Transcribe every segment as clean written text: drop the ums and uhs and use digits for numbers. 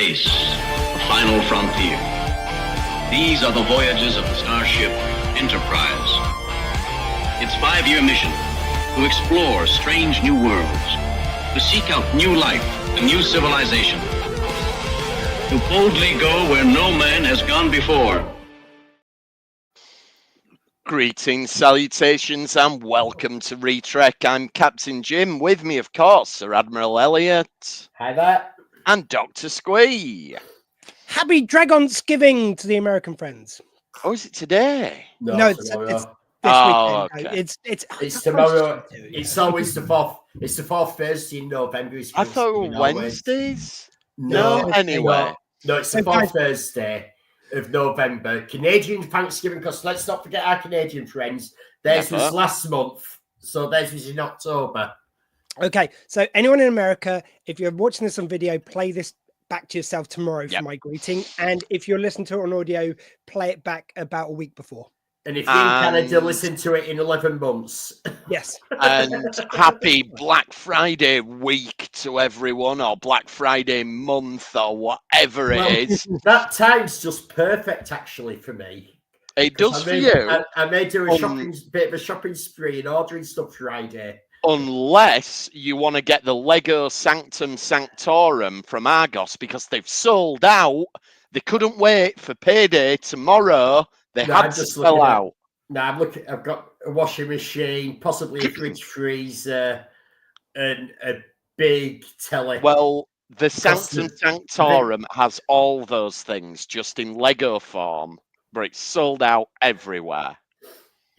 space, the final frontier. These are the voyages of the starship Enterprise. Its 5-year mission, to explore strange new worlds, to seek out new life and new civilization, to boldly go where no man has gone before. Greetings, salutations, and welcome to Retrek. I'm Captain Jim. With me, of course, Sir Admiral Elliot. Hi there. And Dr. Squee. Happy Dragonsgiving to the American friends. Oh, is it today? No, it's this weekend. Okay. It's tomorrow. It's always the fourth. It's the fourth Thursday in November. I thought it was Wednesdays. No, anyway. No, it's the fourth Thursday of November. Canadian Thanksgiving, because let's not forget our Canadian friends. Theirs was last month, so theirs was in October. Okay, so anyone in America, if you're watching this on video, play this back to yourself tomorrow for my greeting. And if you're listening to it on audio, play it back about a week before. And if you're in Canada, listen to it in 11 months. Yes. And happy Black Friday week to everyone, or Black Friday month, or whatever it is. That time's just perfect, actually, for me. It does for you. I may do a bit of a shopping spree and ordering stuff Friday. Unless you want to get the Lego Sanctum Sanctorum from Argos, because they've sold out. They couldn't wait for payday tomorrow. They had to sell out. I've got a washing machine, possibly a fridge freezer, and a big telly. Well, the Sanctum Sanctorum has all those things, just in Lego form, but it's sold out everywhere.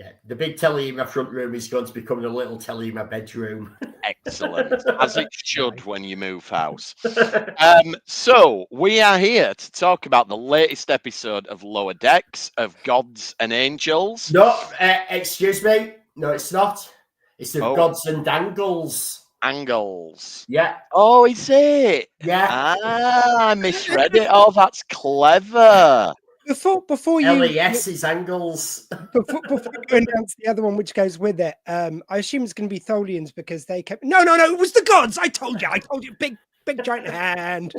Yeah, the big telly in my front room is going to become the little telly in my bedroom. Excellent, as it should when you move house. So we are here to talk about the latest episode of Lower Decks of Gods and Angels. No, excuse me. No, it's not. It's of Gods and Angles. Angles. Yeah. Oh, is it? Yeah. I misread it. Oh, that's clever. Before you LES is Angles. Before you announce the other one which goes with it, I assume it's going to be Tholians because they kept. No, it was the gods. I told you, big giant hand.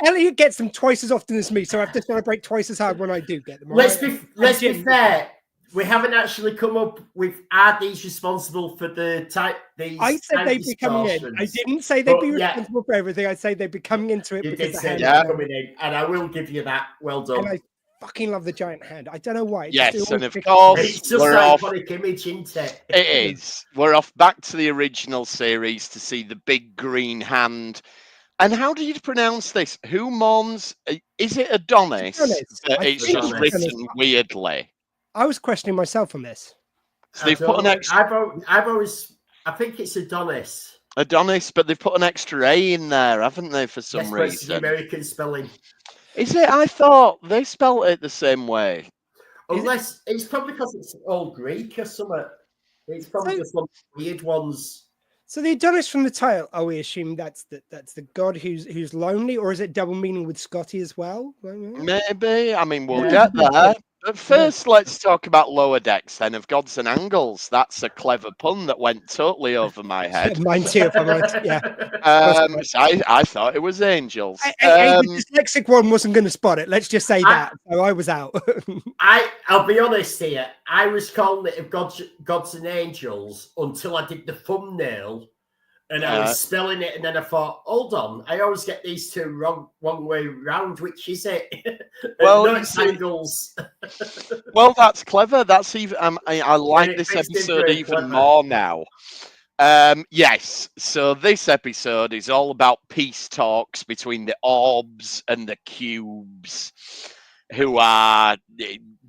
Elliot gets them twice as often as me, so I have to celebrate twice as hard when I do get them. Let's be fair. We haven't actually come up with are these responsible for the type. I said they'd be coming in. I didn't say they'd be responsible for everything. I say they'd be coming into it. You because did say they're coming in, and I will give you that. Well done. And I fucking love the giant hand. I don't know why. Yes, and of course, it's just an iconic image, isn't it? It is. We're off back to the original series to see the big green hand. And how do you pronounce this? Who mourns? Is it Adonais? It's just written weirdly. I was questioning myself on this. So they've put an extra. I think it's Adonais. Adonais, but they've put an extra A in there, haven't they, for some reason? It's the American spelling. Is it? I thought they spelled it the same way. Unless it's probably because it's Old Greek or something. It's probably just one of the weird ones. So the Adonais from the title, we assume that's the god who's lonely, or is it double meaning with Scotty as well? Maybe. I mean, we'll get there. But first, let's talk about Lower Decks then of Gods and Angles. That's a clever pun that went totally over my head. Mine too, if I'm right. Yeah. I thought it was Angels. The dyslexic one wasn't going to spot it. Let's just say that. So I was out. I'll be honest here. I was calling it Gods and Angels until I did the thumbnail. And I was spelling it, and then I thought, hold on, I always get these two wrong way round. Which is it? Well, no, it's Angles. Well, that's clever. That's even. I like this episode even more now. Yes. So this episode is all about peace talks between the orbs and the cubes, who are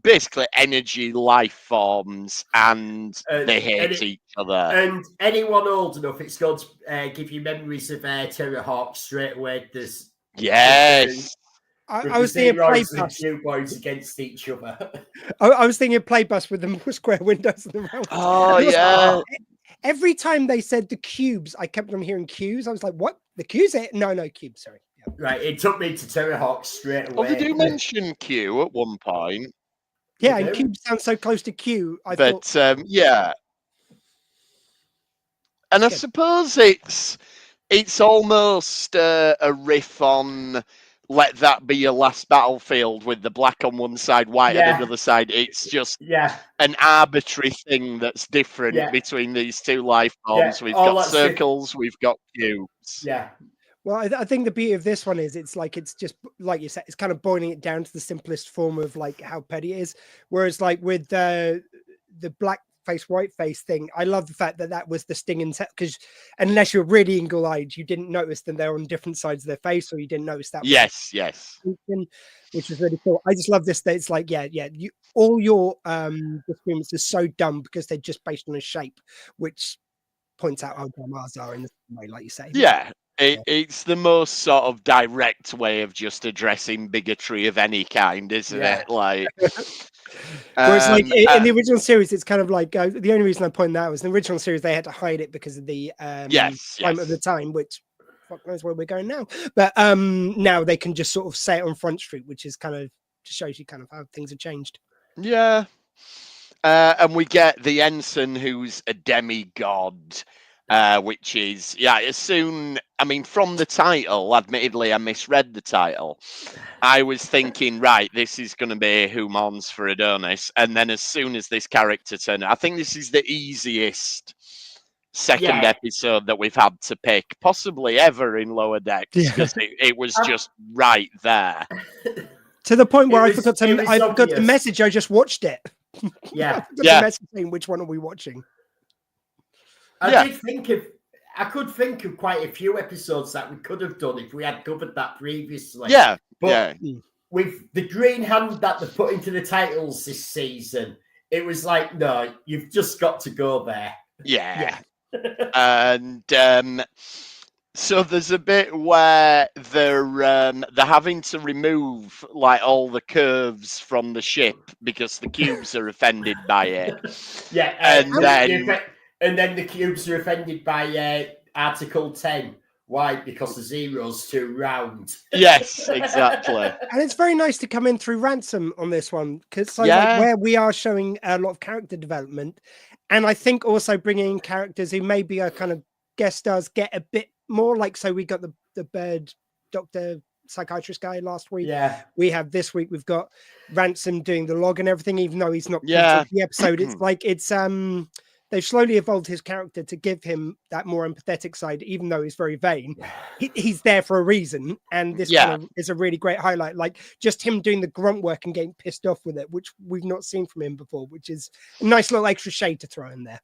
basically energy life forms, and they hate each other. And anyone old enough, it's going to give you memories of Terrahawk straight away. Yes. I was thinking play bus. Two boys against each other. I was thinking play bus with the square windows and the round. Oh yeah. Every time they said the cubes, I kept on hearing cues. I was like, "What? The cues? No, cubes. Sorry." Yeah. Right. It took me to Terrahawk straight away. Well, they do mention Q at one point. Yeah, and cube sounds so close to Q. Yeah. And I suppose it's It's almost a riff on "Let That Be Your Last Battlefield" with the black on one side, white on another side. It's just an arbitrary thing that's different between these two life forms. We've got circles, we've got cubes. Yeah. Well, I think the beauty of this one is it's just like you said, it's kind of boiling it down to the simplest form of like how petty it is. Whereas like with the black face, white face thing, I love the fact that was the sting and because unless you're really eagle-eyed, you didn't notice that they're on different sides of their face, or you didn't notice that. Yes. Which is really cool. I just love this. That it's like, all your disagreements are so dumb because they're just based on a shape, which points out how dumb ours are in the same way, like you say. Yeah. It's the most sort of direct way of just addressing bigotry of any kind, isn't it? Like, whereas, like in the original series, it's kind of like the only reason I point that out was in the original series they had to hide it because of the climate of the time, which fuck knows where we're going now. But now they can just sort of say it on Front Street, which is kind of just shows you kind of how things have changed. Yeah, and we get the ensign who's a demigod. Which is, from the title, admittedly, I misread the title. I was thinking, right, this is going to be who mourns for Adonais. And then as soon as this character turned, I think this is the easiest second episode that we've had to pick, possibly ever in Lower Decks, because it was just right there. To the point where I forgot the message, I just watched it. Yeah. The message saying, which one are we watching? I could think of quite a few episodes that we could have done if we had covered that previously. But with the green hand that they put into the titles this season, it was like, no, you've just got to go there. Yeah. And so there's a bit where they're having to remove like all the curves from the ship because the cubes are offended by it. And then the cubes are offended by Article 10. Why? Because the zero's too round. Yes, exactly. And it's very nice to come in through Ransom on this one, because like where we are showing a lot of character development, and I think also bringing in characters who maybe are kind of guest stars get a bit more like. So we got the bird doctor psychiatrist guy last week. Yeah, we have this week. We've got Ransom doing the log and everything, even though he's not the episode. It's like they've slowly evolved his character to give him that more empathetic side, even though he's very vain. He's there for a reason. And this one is a really great highlight. Like just him doing the grunt work and getting pissed off with it, which we've not seen from him before, which is a nice little extra shade to throw in there.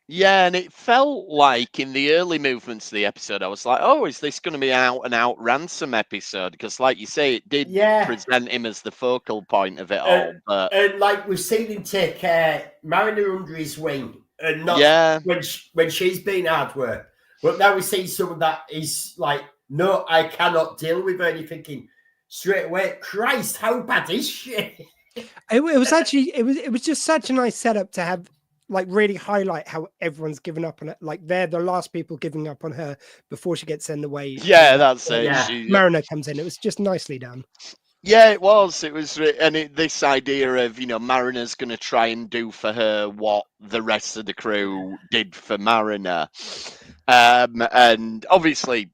Yeah, and it felt like in the early movements of the episode, I was like, oh, is this going to be an out-and-out Ransom episode? Because like you say, it did present him as the focal point of it all. But and like we've seen him take Mariner under his wing. And not when she's been hard work. But now we see someone that is like, no, I cannot deal with her. And you're thinking straight away, Christ, how bad is she? It was just such a nice setup to have, like, really highlight how everyone's given up on it. Like they're the last people giving up on her before she gets sent away. Yeah, that's it. Mariner comes in. It was just nicely done. Yeah, it was. It was, and this idea of Mariner's going to try and do for her what the rest of the crew did for Mariner, and obviously,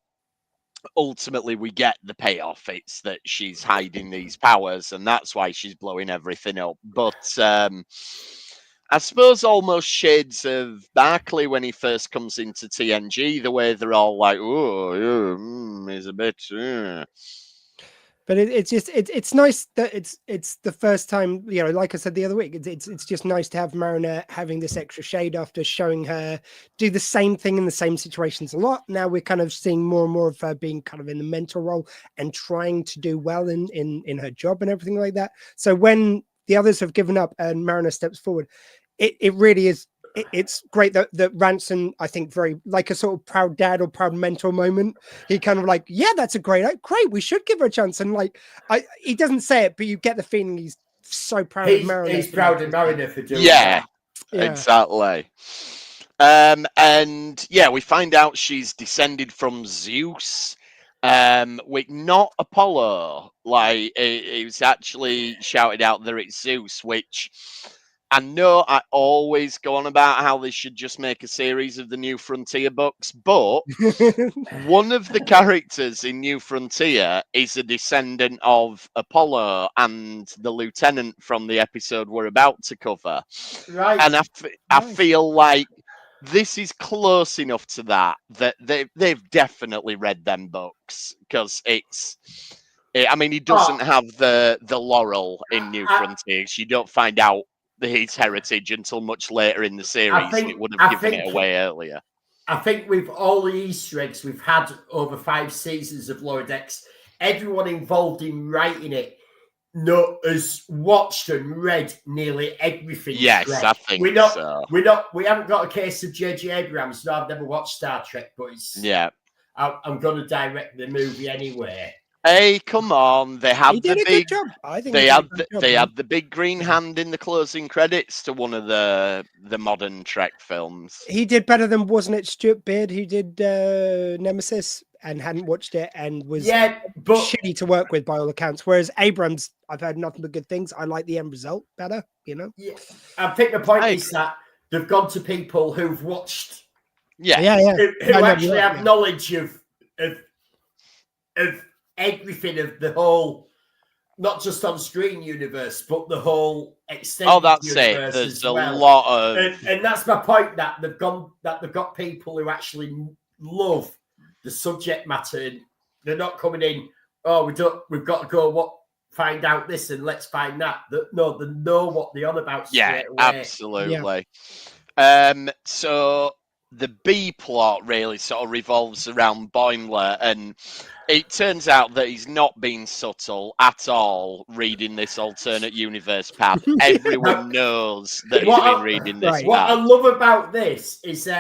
ultimately, we get the payoff. It's that she's hiding these powers, and that's why she's blowing everything up. But I suppose almost shades of Barclay when he first comes into TNG, the way they're all like, "Oh, he's a bit." But it's nice that it's the first time, like I said the other week, it's just nice to have Mariner having this extra shade after showing her do the same thing in the same situations a lot. Now we're kind of seeing more and more of her being kind of in the mentor role and trying to do well in her job and everything like that. So when the others have given up and Mariner steps forward, it really is. It's great that Ransom, I think, very like a sort of proud dad or proud mentor moment. He kind of like, yeah, that's a great, we should give her a chance. And like, he doesn't say it, but you get the feeling he's so proud of Mariner. He's proud of Mariner for doing that. Exactly. And we find out she's descended from Zeus, with not Apollo. Like it was actually shouted out that it's Zeus, which I know I always go on about how they should just make a series of the New Frontier books, but one of the characters in New Frontier is a descendant of Apollo and the lieutenant from the episode we're about to cover. Right. And I feel like this is close enough to that they've definitely read them books, because I mean, he doesn't have the laurel in New Frontiers. You don't find out his heritage until much later in the series. It would have given it away earlier. I think with all the Easter eggs we've had over 5 seasons of Lower Decks, everyone involved in writing it has watched and read nearly everything. Yes, I think so. We haven't got a case of J.J. Abrams. No, I've never watched Star Trek, but I'm going to direct the movie anyway. Hey, come on! They had the big job. I think they had the big green hand in the closing credits to one of the modern Trek films. He did better than, wasn't it, Stuart Beard, who did Nemesis and hadn't watched it and was shitty to work with by all accounts. Whereas Abrams, I've heard nothing but good things. I like the end result better, you know. Yeah, I think the point is that they've gone to people who've watched, who actually have knowledge of everything, of the whole, not just on screen universe, but the whole extended universe. There's as a well. lot of, and that's my point, that they've got people who actually love the subject matter. They're not coming in, we've got to go find out this and let's find that. They know what they're on about straight away. Absolutely. Yeah. So the B plot really sort of revolves around Boimler, and it turns out that he's not being subtle at all reading this alternate universe path. Everyone knows that he's been reading this path. What I love about this is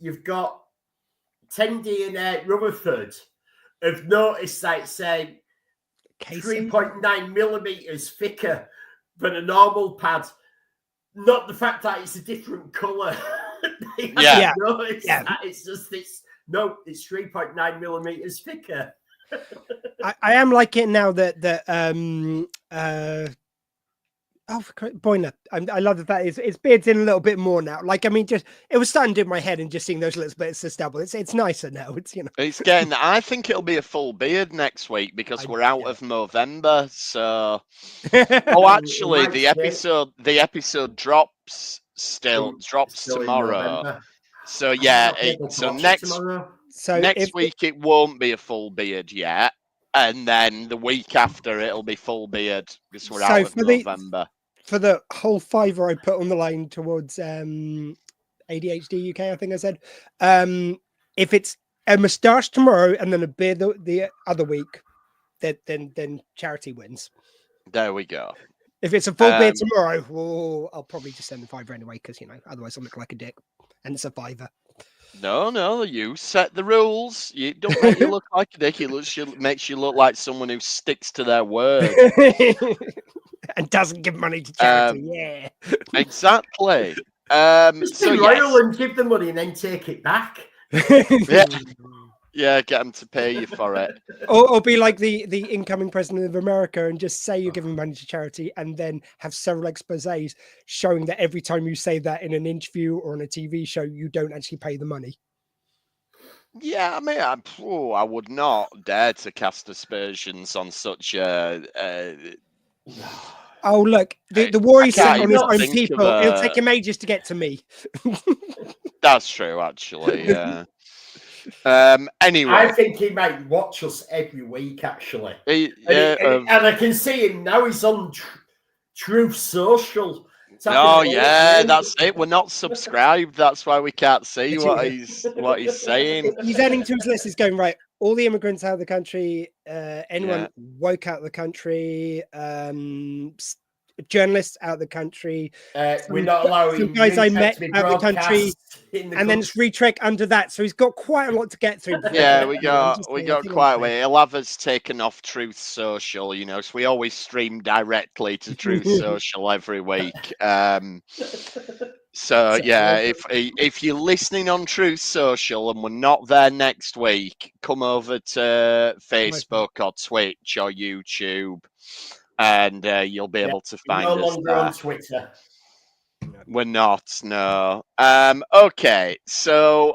you've got Tendi and Rutherford have noticed that it's 3.9 millimeters thicker than a normal pad. Not the fact that it's a different colour. That. It's just it's 3.9 millimeters thicker. I am liking it now that Boimler. I love that it's beards in a little bit more now. Like, I mean, just it was starting to do in my head, and just seeing those little bits of stubble. It's nicer now. It's, you know, it's getting. I think it'll be a full beard next week because we're out of November. So, actually, the episode drops tomorrow. November. So next week it won't be a full beard yet, and then the week after it'll be full beard because we're out of November. For the whole $5 I put on the line towards ADHD UK, I think I said, if it's a moustache tomorrow and then a beard the other week, then charity wins. There we go. If it's a full beard tomorrow, I'll probably just send the $5 anyway, because, you know, otherwise I'll look like a dick, and it's a $5. No, you set the rules. You don't make you look like a dick. It makes you look like someone who sticks to their word and doesn't give money to charity. Exactly. Just be loyal and give the money and then take it back. Yeah, get them to pay you for it. Or be like the incoming president of America and just say you're giving money to charity, and then have several exposés showing that every time you say that in an interview or on a TV show, you don't actually pay the money. Yeah, I mean, I would not dare to cast aspersions on such a... Oh, look, the war he's sent on his own people, it'll take him ages to get to me. That's true, actually, yeah. Anyway, I think he might watch us every week. Actually, and I can see him now. He's on Truth Social. That's it. We're not subscribed. That's why we can't see what he's saying. He's adding to his list. He's going, right, all the immigrants out of the country, anyone woke out of the country, journalists out of the country. We're not allowing some guys I met out of the country, and then it's retrek under that. So he's got quite a lot to get through. Yeah, we got quite a way. He'll have us taken off Truth Social, you know. So we always stream directly to Truth Social every week. So yeah, if you're listening on Truth Social and we're not there next week, come over to Facebook or Twitch or YouTube. And you'll be able to find us no longer on Twitter. We're not, no. Okay, so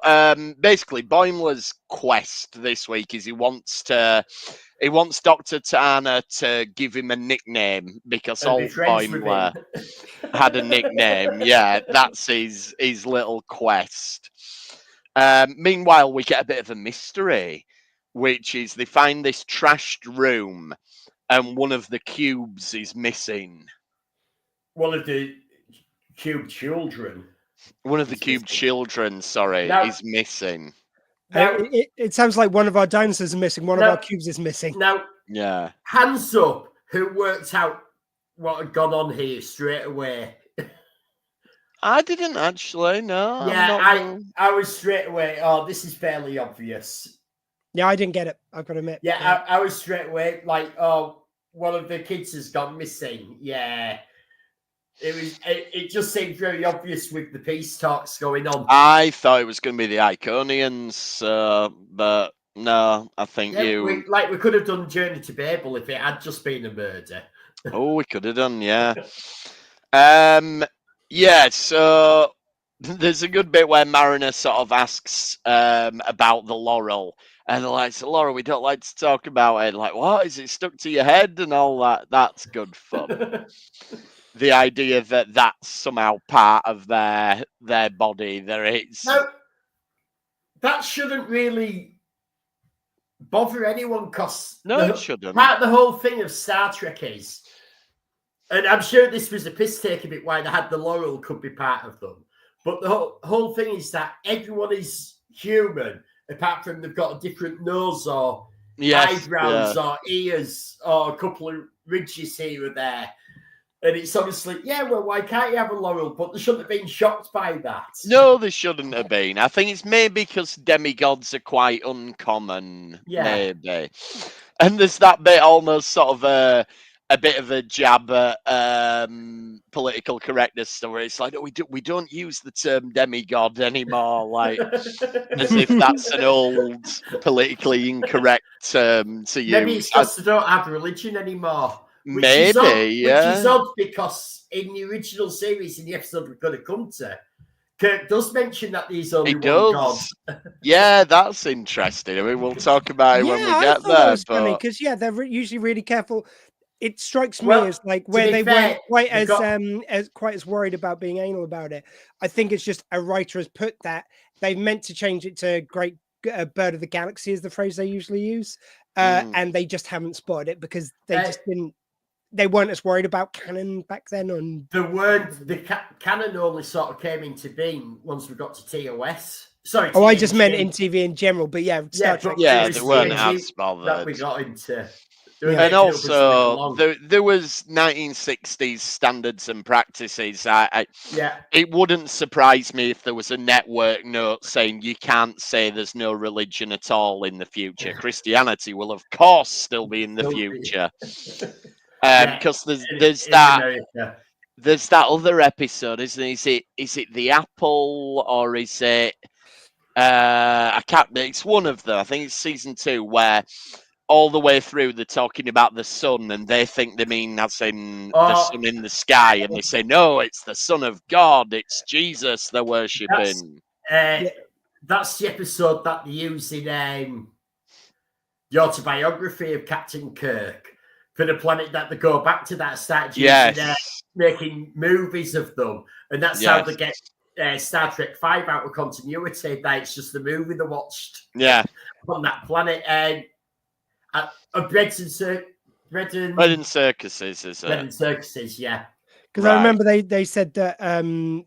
basically Boimler's quest this week is he wants Dr. Tana to give him a nickname because And be old friends with Boimler him. had a nickname. Yeah, that's his little quest. Meanwhile, we get a bit of a mystery, which is they find this trashed room and one of the cubes is missing. One of the cube children. One of the cube children, is missing. Now, it sounds like one of our dinosaurs is missing. One of our cubes is missing. Now, yeah. Hands up, who worked out what had gone on here straight away? I didn't actually, no. Yeah, I was straight away, oh, this is fairly obvious. Yeah, I didn't get it, I've got to admit. Yeah, I was straight away like, oh, one of the kids has gone missing. Yeah. It just seemed very obvious with the peace talks going on. I thought it was going to be the Iconians, but no, I think we could have done Journey to Babel if it had just been a murder. Oh, we could have done, yeah. Yeah, so there's a good bit where Mariner sort of asks about the laurel. And they're like, so Laura, we don't like to talk about it. Like, what? Is it stuck to your head and all that? That's good fun. The idea that that's somehow part of their body. There is. No, that shouldn't really bother anyone because it shouldn't. Part of the whole thing of Star Trek is, and I'm sure this was a piss take a bit why they had the laurel could be part of them. But the whole thing is that everyone is human, apart from they've got a different nose or eyebrows or ears or a couple of ridges here or there. And it's obviously, well, why can't you have a laurel? But they shouldn't have been shocked by that. No, they shouldn't have been. I think it's maybe because demigods are quite uncommon. Yeah. Maybe. And there's that bit almost sort of a bit of a jab at political correctness where it's like, we don't use the term demigod anymore, like as if that's an old politically incorrect term to use. Maybe it's because they don't have religion anymore. Which is odd because in the original series, in the episode we're going to come to, Kirk does mention that there's only one God. Yeah, that's interesting. I mean, we'll talk about it when we get there. It's funny because they're usually really careful. It strikes me as like where they weren't quite as worried about being anal about it. I think it's just a writer has put that they've meant to change it to Great Bird of the Galaxy is the phrase they usually use, and they just haven't spotted it because they just didn't. They weren't as worried about canon back then. The canon only sort of came into being once we got to TOS. Sorry. I just meant in TV in general, but Star Trek. Yeah, they weren't as bothered. That we got into. And also, there was 1960s standards and practices. It wouldn't surprise me if there was a network note saying you can't say there's no religion at all in the future. Christianity will, of course, still be in the future. Because there's that other episode, isn't it? Is it the apple or is it? I can't. It's one of them. I think it's season 2 where all the way through they're talking about the sun, and they think they mean as in the sun in the sky, and they say no, it's the Son of God. It's Jesus they're worshipping. That's the episode that they use in the autobiography of Captain Kirk. For the planet that they go back to that start making movies of them. And that's how they get Star Trek 5 out of continuity. That it's just the movie they watched on that planet. Bread and circuses, is it? Bread and circuses, yeah. Because I remember they said that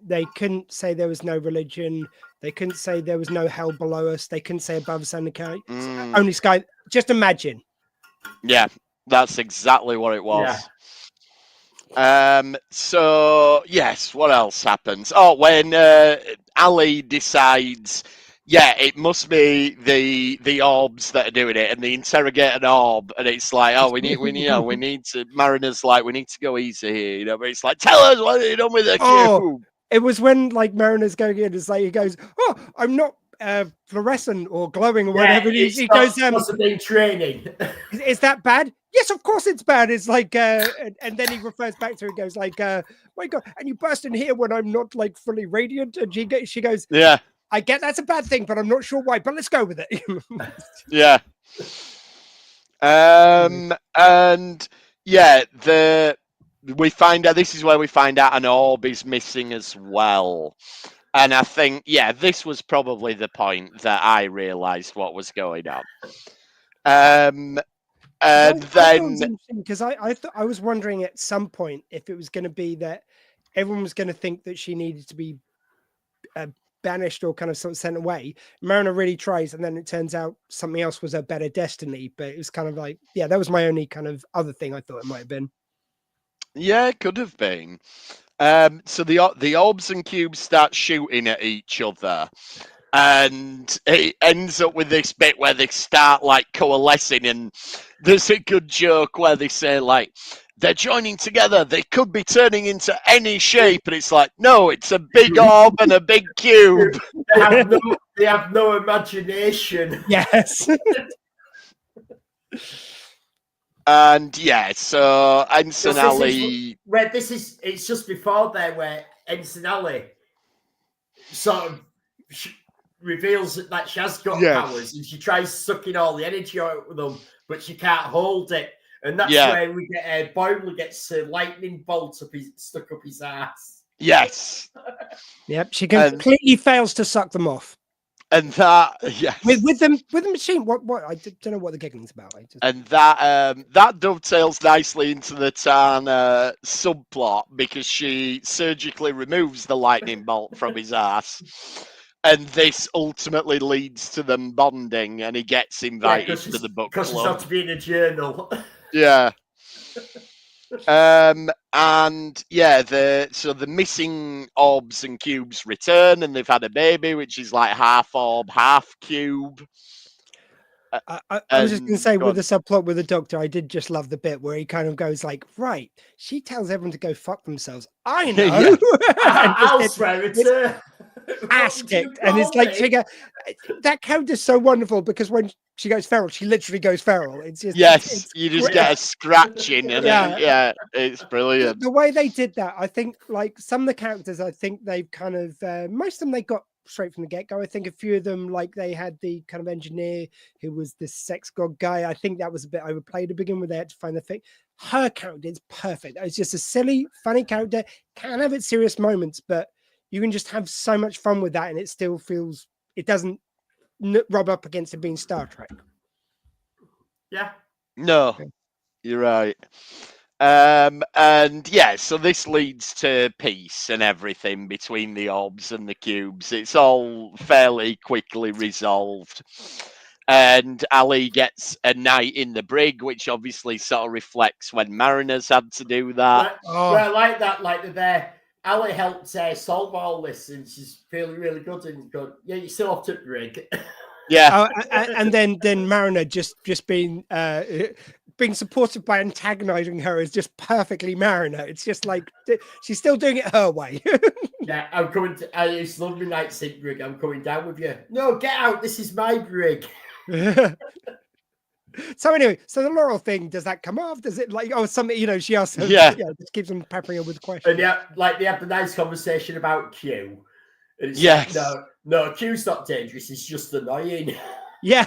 they couldn't say there was no religion. They couldn't say there was no hell below us. They couldn't say above us only sky. Just imagine. Yeah. That's exactly what it was. Yeah. So yes, what else happens? Oh, when Ali decides, it must be the orbs that are doing it, and they interrogate an orb, and it's like, we need to. Mariner's like, we need to go easy here, but it's like, tell us what have you done with the cube. It was when Mariner's going in, it's like he goes, I'm not fluorescent or glowing or whatever. He goes, must have been training. Is that bad? yes, of course it's bad. It's like, and then he refers back to it, goes like, my God, and you burst in here when I'm not like fully radiant. And she goes, yeah, I get that's a bad thing, but I'm not sure why. But let's go with it. yeah. And yeah, we find out, this is where we find out an orb is missing as well. And I think, yeah, this was probably the point that I realized what was going on. And then, because I was wondering at some point if it was going to be that everyone was going to think that she needed to be banished or kind of sort of sent away. Mariner really tries, and then it turns out something else was a better destiny. But it was kind of like, yeah, that was my only kind of other thing I thought it might have been. Yeah, it could have been. So the orbs and cubes start shooting at each other, and it ends up with this bit where they start like coalescing, and there's a good joke where they say like they're joining together, they could be turning into any shape, and it's like, no, it's a big orb and a big cube. They have no imagination. Yes. And yeah, so Ensign Ali. Where it's just before there where Ensign Ali sort of reveals that she has got powers, and she tries sucking all the energy out of them, but she can't hold it. And that's where we get Boimler gets a lightning bolt stuck up his ass. Yes. Yep, she completely fails to suck them off. And that, yes. With the machine, what I don't know what the giggling's about. And that dovetails nicely into the Tana subplot, because she surgically removes the lightning bolt from his ass, and this ultimately leads to them bonding, and he gets invited to the book club. Because it's not to be in a journal. Yeah. And yeah, the missing orbs and cubes return, and they've had a baby, which is like half orb, half cube. I was just going to say, with the subplot with the Doctor, I did just love the bit where he kind of goes like, right, she tells everyone to go fuck themselves. I know. I'll swear it's her. Ass kicked, and it's like that character's so wonderful, because when she goes feral, she literally goes feral. It's just it's you just get a scratching, and it's brilliant. The way they did that, I think, like some of the characters, I think they've kind of most of them they got straight from the get-go. I think a few of them, like they had the kind of engineer who was this sex god guy. I think that was a bit overplayed to begin with. They had to find the thing. Her character is perfect. It's just a silly, funny character. Can have its serious moments, but you can just have so much fun with that, and it still feels, it doesn't rub up against it being Star Trek. Yeah. No, you're right. And yeah, so this leads to peace and everything between the orbs and the cubes. It's all fairly quickly resolved. And Ali gets a night in the brig, which obviously sort of reflects when Mariners had to do that. I like that, like they're there. Ali helped solve all this, and she's feeling really good. And going, yeah, you still have to brig. Yeah, and then Mariner just being supported by antagonizing her is just perfectly Mariner. It's just like she's still doing it her way. Yeah, I'm coming. It's lovely night sink brig. I'm coming down with you. No, get out. This is my brig. So anyway, so the Laurel thing, does that come off? Does it something, she asks her, just keeps on peppering her with questions. And they have the nice conversation about Q. And it's yes. Like, no, Q's not dangerous, it's just annoying. Yeah.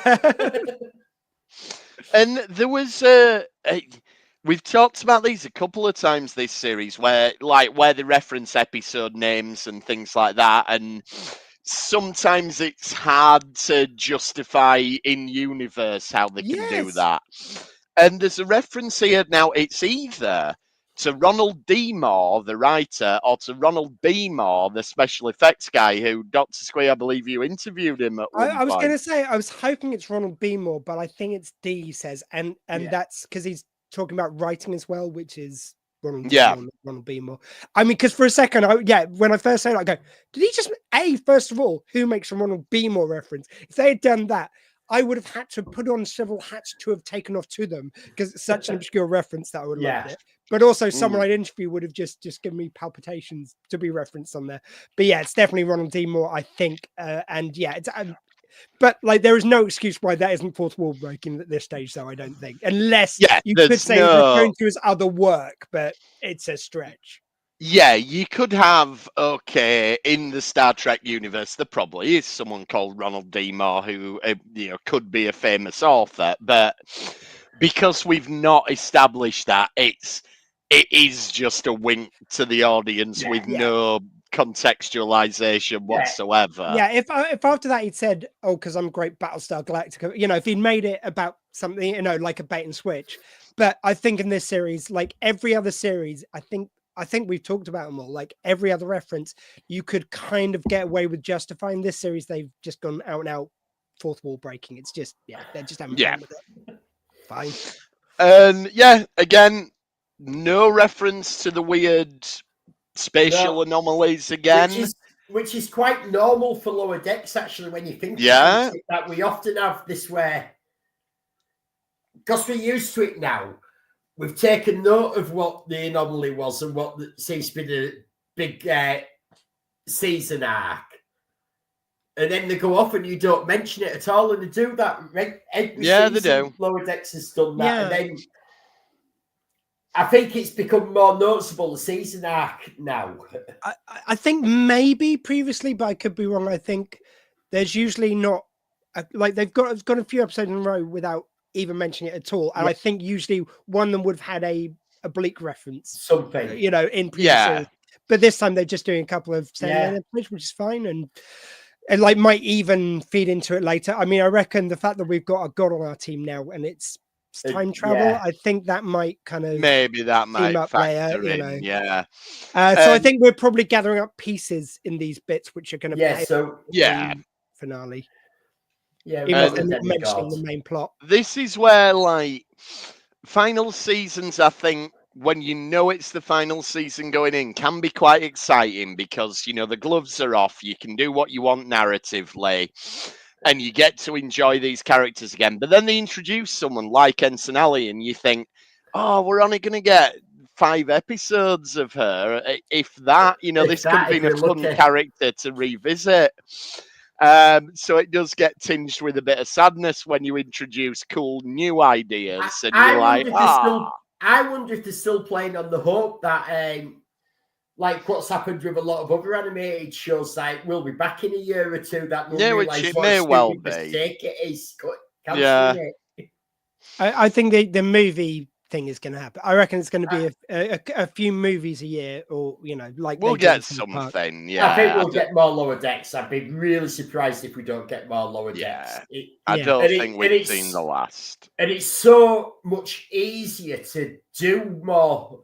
And there was we've talked about these a couple of times this series where they reference episode names and things like that, and sometimes it's hard to justify in universe how they can do that. And there's a reference here now. It's either to Ronald D. Moore, the writer, or to Ronald B. Moore, the special effects guy, who Dr. Squee, I believe you interviewed him at one point. I was going to say, I was hoping it's Ronald B. Moore, but I think it's D, he says. And that's because he's talking about writing as well, which is Ronald B. Moore. I mean, because for a second, when I first said it, I go, did he just, first of all, who makes a Ronald B. Moore reference? If they had done that, I would have had to put on several hats to have taken off to them, because it's such an obscure reference that I would have loved it. But also someone I'd interview would have just given me palpitations to be referenced on there. But yeah, it's definitely Ronald D. Moore, I think. And yeah, But like, there is no excuse why that isn't fourth wall breaking at this stage, though. I don't think, unless you could say he's referring to his other work, but it's a stretch. Yeah, you could have, in the Star Trek universe, there probably is someone called Ronald D. Moore who, could be a famous author, but because we've not established that, it is just a wink to the audience with no contextualization whatsoever. Yeah, if after that he'd said, "Oh, because I'm great Battlestar Galactica," if he'd made it about something, like a bait and switch. But I think in this series, like every other series, I think we've talked about them all. Like every other reference, you could kind of get away with justifying. This series, they've just gone out and out fourth wall breaking. It's just, they're just having fun with it. Fine. Again, no reference to the weird spatial anomalies again. Which is quite normal for Lower Decks, actually, when you think about it, that we often have this where, because we're used to it now, we've taken note of what the anomaly was and what seems to be the big season arc. And then they go off and you don't mention it at all. And they do that. Every season, they do. Lower Decks has done that. Yeah. And then I think it's become more noticeable, the season arc now. I think maybe previously, but I could be wrong. I think there's usually not, like they've got a few episodes in a row without even mentioning it at all. And I think usually one of them would have had a oblique reference. Something. In previous series. But this time they're just doing a couple of episodes, which is fine. And like might even feed into it later. I mean, I reckon the fact that we've got a god on our team now and it's time travel, I think that might kind of maybe that might factor in. So I think we're probably gathering up pieces in these bits which are going to finale. Even mentioning the main plot. This is where like final seasons, I think, when you know it's the final season going in, can be quite exciting because the gloves are off, you can do what you want narratively, and you get to enjoy these characters again. But then they introduce someone like Ensign Alley, and you think, oh, we're only going to get 5 episodes of her. If that, this could have been a fun character to revisit. So it does get tinged with a bit of sadness when you introduce cool new ideas. And you're like, I wonder if they're still playing on the hope that, like what's happened with a lot of other animated shows, like we'll be back in a year or two. That we'll realize it what may a well mistake it is. I think the movie thing is going to happen. I reckon it's going to be a few movies a year, or like we'll get something. I think we'll get more Lower Decks. I'd be really surprised if we don't get more Lower Decks. I don't think we've seen the last. And it's so much easier to do more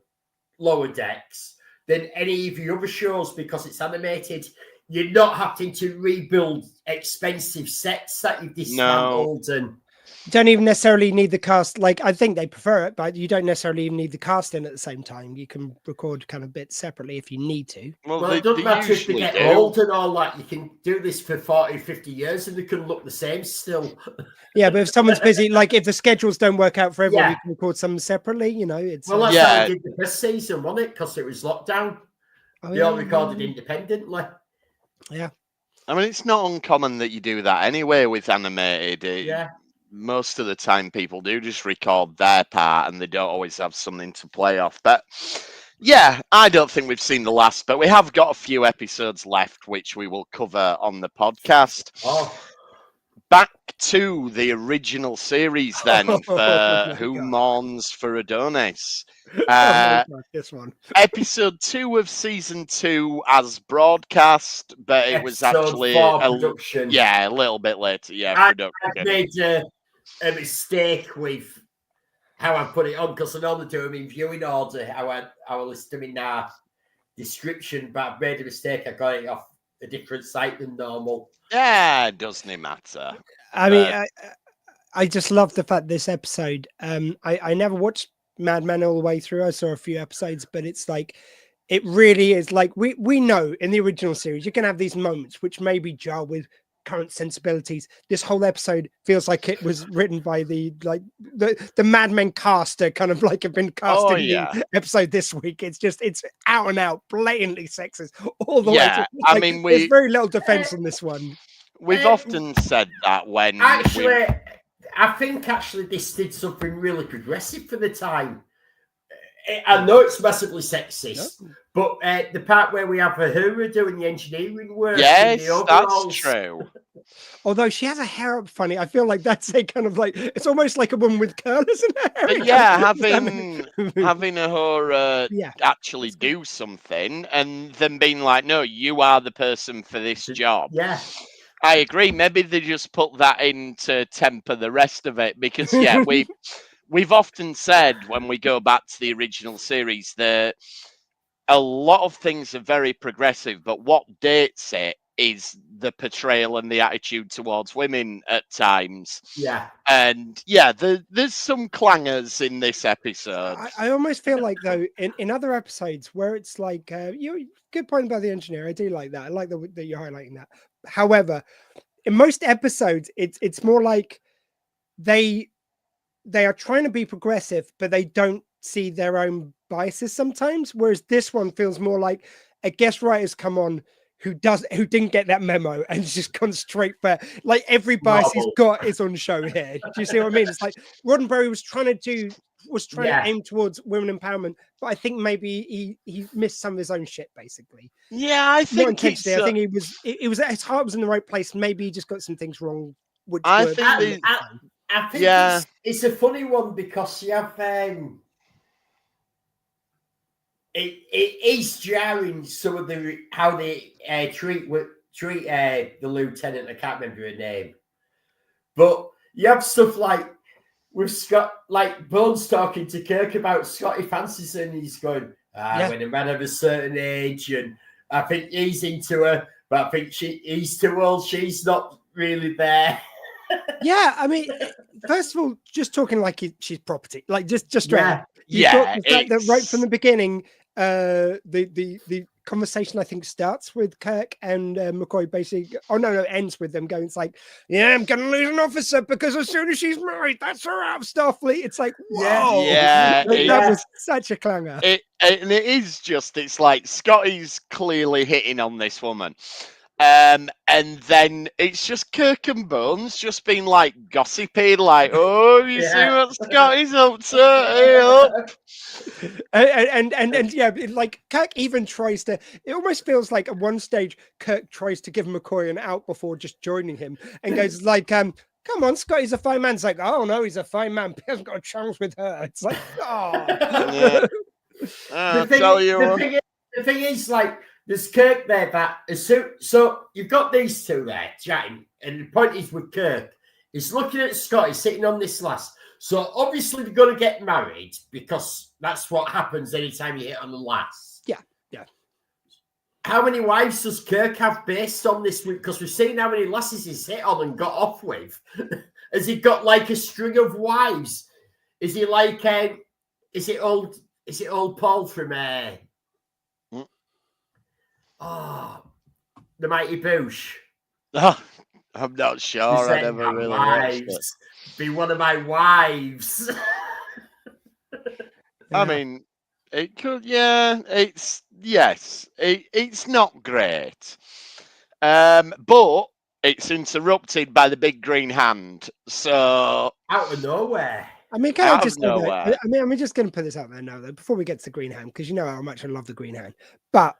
Lower Decks than any of your other shows because it's animated. You're not having to rebuild expensive sets that you've dismantled and don't even necessarily need the cast. Like I think they prefer it, but you don't necessarily even need the cast in at the same time. You can record kind of bits separately if you need to. Well it doesn't matter if they get old and all that. You can do this for 40, 50 years and they can look the same still. Yeah, but if someone's busy, like if the schedules don't work out for everyone, you can record some separately. It's well, that's how we did the first season, wasn't it? Because it was lockdown. They all recorded independently. Yeah, I mean it's not uncommon that you do that anyway with animated. Most of the time people do just record their part and they don't always have something to play off. But I don't think we've seen the last, but we have got a few episodes left which we will cover on the podcast. Back to the original series then for Who Mourns for Adonais. This one. Episode 2 of season 2 as broadcast, but it was actually a little bit later. Production. I made a mistake with how I put it on because I normally do them in viewing order. I will list them in our description, but I've made a mistake. I got it off a different site than normal. Yeah, it doesn't matter. I mean, I just love the fact this episode. I never watched Mad Men all the way through. I saw a few episodes, but it's like it really is like we know in the original series you can have these moments which maybe jar with current sensibilities. This whole episode feels like it was written by the Mad Men caster, kind of like have been casting the episode this week. It's out and out, blatantly sexist all the way. I mean, there's very little defense on this one. We've often said that when actually, I think this did something really progressive for the time. I know it's massively sexist, but the part where we have Uhura doing the engineering work, yes, that's true. Although she has her hair up funny, I feel like that's a kind of like it's almost like a woman with curlers in her hair. But yeah, having her actually do something and then being like, no, you are the person for this job. Yeah. I agree. Maybe they just put that in to temper the rest of it because we've often said when we go back to the original series that a lot of things are very progressive, but what dates it is the portrayal and the attitude towards women at times. Yeah. And there's some clangers in this episode. I almost feel like though in other episodes where it's like good point about the engineer. I do like that. I like that you're highlighting that. However, in most episodes, it's more like they are trying to be progressive, but they don't see their own biases sometimes. Whereas this one feels more like a guest writer's come on who didn't get that memo and just gone straight for like every bias he's got is on show here. Do you see what I mean? It's like Roddenberry was trying to aim towards women empowerment, but I think maybe he missed some of his own shit basically. Yeah, I think I think it was his heart was in the right place. Maybe he just got some things wrong. I think it's a funny one because you have it is jarring some of how they treat the lieutenant. I can't remember her name, but you have stuff like with Scott, like Bones talking to Kirk about Scotty fancies, and he's going, when a man of a certain age, and I think he's into her, but I think he's too old. She's not really there. Yeah, I mean, first of all, just talking like she's property, like just straight up. Yeah, the fact that right from the beginning, the conversation I think starts with Kirk and McCoy basically. Oh no, ends with them going. It's like, I'm gonna lose an officer because as soon as she's married, that's her out of Starfleet. It's like, whoa, that was such a clanger. It's like Scotty's clearly hitting on this woman. And then it's just Kirk and Bones just being like gossipy, like, oh, you see what Scotty's up to? And like Kirk even tries to. It almost feels like at one stage Kirk tries to give McCoy an out before just joining him, and goes like, "Come on, Scotty's a fine man." It's like, "Oh no, he's a fine man. He hasn't got a chance with her." It's like, the thing is, like. There's Kirk there so you've got these two there chatting, and the point is with Kirk, he's looking at Scotty sitting on this lass. So obviously they're going to get married because that's what happens anytime you hit on the lass. Yeah. How many wives does Kirk have based on this week? Because we've seen how many lasses he's hit on and got off with. Has he got like a string of wives? Is he like is it old Paul from the Mighty Boosh? Oh, I'm not sure. I never really watched it. Be one of my wives. I mean, it could. Yeah, it's not great. But it's interrupted by the big green hand. So out of nowhere. I mean, can I just say that? I mean, I'm just going to put this out there now, though, before we get to the Green Hand, because you know how much I love the Green Hand. But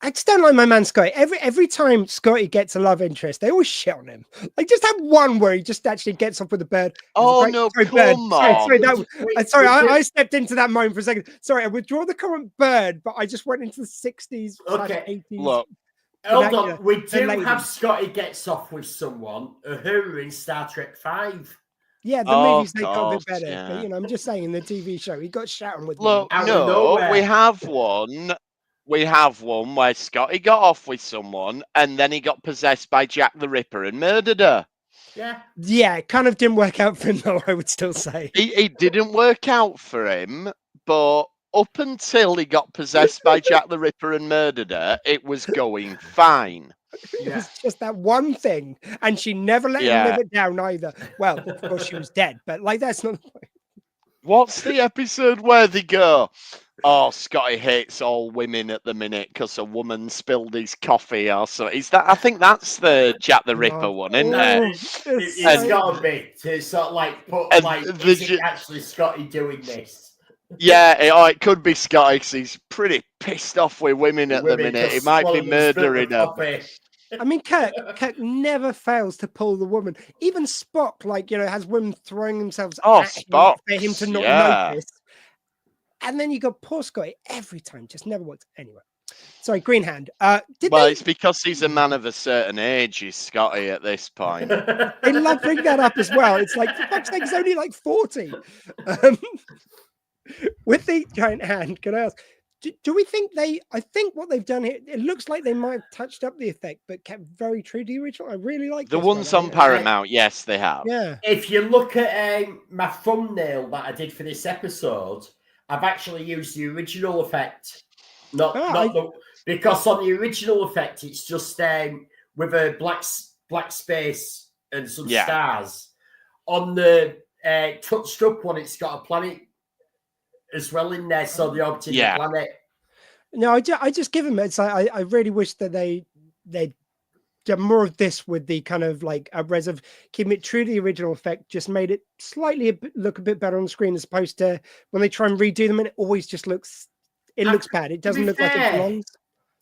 I just don't like my man Scotty. Every time Scotty gets a love interest, they always shit on him. Like, just have one where he just actually gets off with a bird. Oh no, come on! Sorry, I stepped into that moment for a second. Sorry, I withdraw the comment bird, but I just went into the 60s, okay. 80s. Look, hold on. We do have Scotty gets off with someone. Uhura in Star Trek 5. Yeah, the movies they got a bit better, but you know, I'm just saying in the TV show he got shouting with. Look, we have one. We have one where Scotty got off with someone and then he got possessed by Jack the Ripper and murdered her. Yeah, it kind of didn't work out for him, though, I would still say. It didn't work out for him, but up until he got possessed by Jack the Ripper and murdered her, it was going fine. It was just that one thing, and she never let him live it down either. Well, of course, she was dead, but like that's not the point. What's the episode where they go? Oh, Scotty hates all women at the minute because a woman spilled his coffee or so. Is that? I think that's the Jack the Ripper one, isn't it? It's got to be to sort of like put and like, the is it actually Scotty doing this? Yeah, it could be Scotty 'cause he's pretty pissed off with women at the minute. He might be murdering them. I mean, Kirk never fails to pull the woman. Even Spock, like, has women throwing themselves at him Spock, for him to not notice. And then you got poor Scotty every time, just never works. Anyway, sorry, Green Hand. It's because he's a man of a certain age, he's Scotty at this point. They love bringing that up as well. It's like, for fuck's sake, he's only like 40. With the giant hand, can I ask, do we think I think what they've done here, it looks like they might have touched up the effect, but kept very true to the original. I really like the ones on Paramount. Yes, they have. Yeah. If you look at my thumbnail that I did for this episode, I've actually used the original effect. Because on the original effect, it's just with a black space and some stars. On the touched up one, it's got a planet as well in there, so the orbiting the planet. No, I just give them. It's like I really wish that they'd done more of this with the kind of like a res of keeping it true to the original effect. Just made it slightly look a bit better on the screen as opposed to when they try and redo them, and it always just looks bad. It doesn't look like it belongs.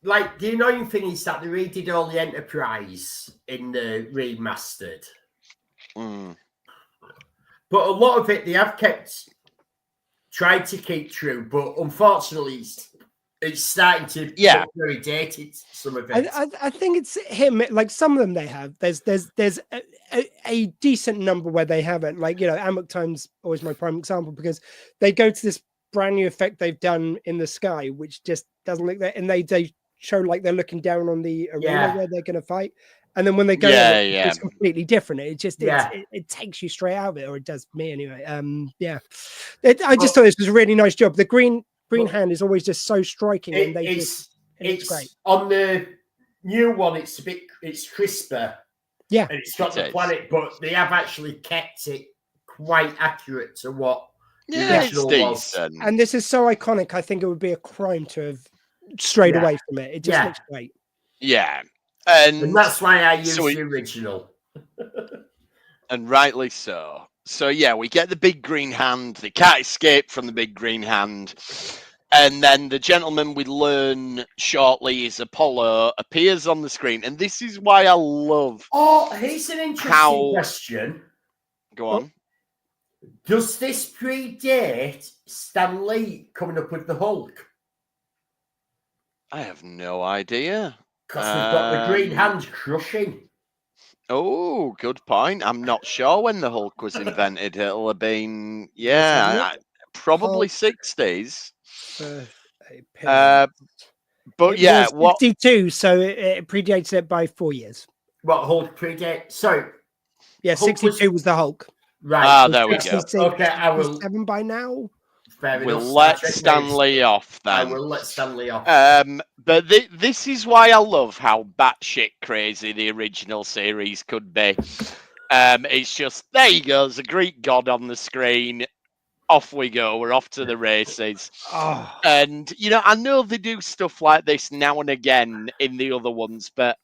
Like the annoying thing is that they redid all the Enterprise in the remastered, but a lot of it they have tried to keep true, but unfortunately, it's starting to look very dated. Some of it, I think it's him. Like some of them, they have. There's a decent number where they haven't. Like Amok Time's always my prime example because they go to this brand new effect they've done in the sky, which just doesn't look that, and they show like they're looking down on the arena where they're going to fight. And then when they go, it's completely different. It just it takes you straight out of it, or it does me anyway. I just thought this was a really nice job. The green hand is always just so striking, and it's great. On the new one, it's crisper, and it's got the planet, but they have actually kept it quite accurate to what the original was. And this is so iconic. I think it would be a crime to have strayed away from it. It just looks great. Yeah. And that's why I use the original. And rightly so. So, we get the big green hand. They can't escape from the big green hand. And then the gentleman we learn shortly is Apollo, appears on the screen. And this is why I love... Oh, here's an interesting question. Go on. Does this predate Stan Lee coming up with the Hulk? I have no idea. Because we've got the green hand crushing. Oh, good point. I'm not sure when the Hulk was invented. It'll have been, probably 60s. But it was 62, so it predates it by 4 years. What Hulk predate? Sorry. Yeah, Hulk 62 was the Hulk. Right. There we go. Okay, I will. 7 by now. We'll let Stanley off then. I will let Stanley off. But this is why I love how batshit crazy the original series could be. It's just, there you go, there's a Greek god on the screen. Off we go. We're off to the races. Oh. And, I know they do stuff like this now and again in the other ones, but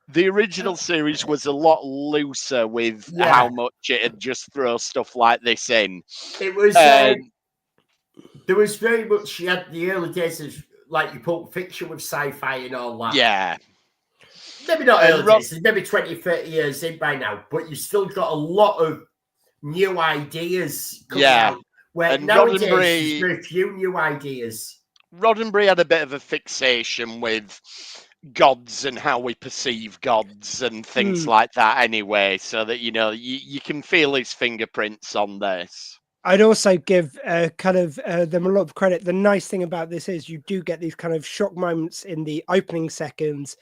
the original series was a lot looser with how much it'd just throw stuff like this in. It was... there was very much, you had the early days of like your Pulp Fiction with sci-fi and all that. Yeah. Maybe not early days, maybe 20, 30 years in by now, but you still got a lot of new ideas coming out. Where nowadays there's very few new ideas. Roddenberry had a bit of a fixation with gods and how we perceive gods and things like that anyway, so that, you can feel his fingerprints on this. I'd also give them a lot of credit. The nice thing about this is you do get these kind of shock moments in the opening seconds.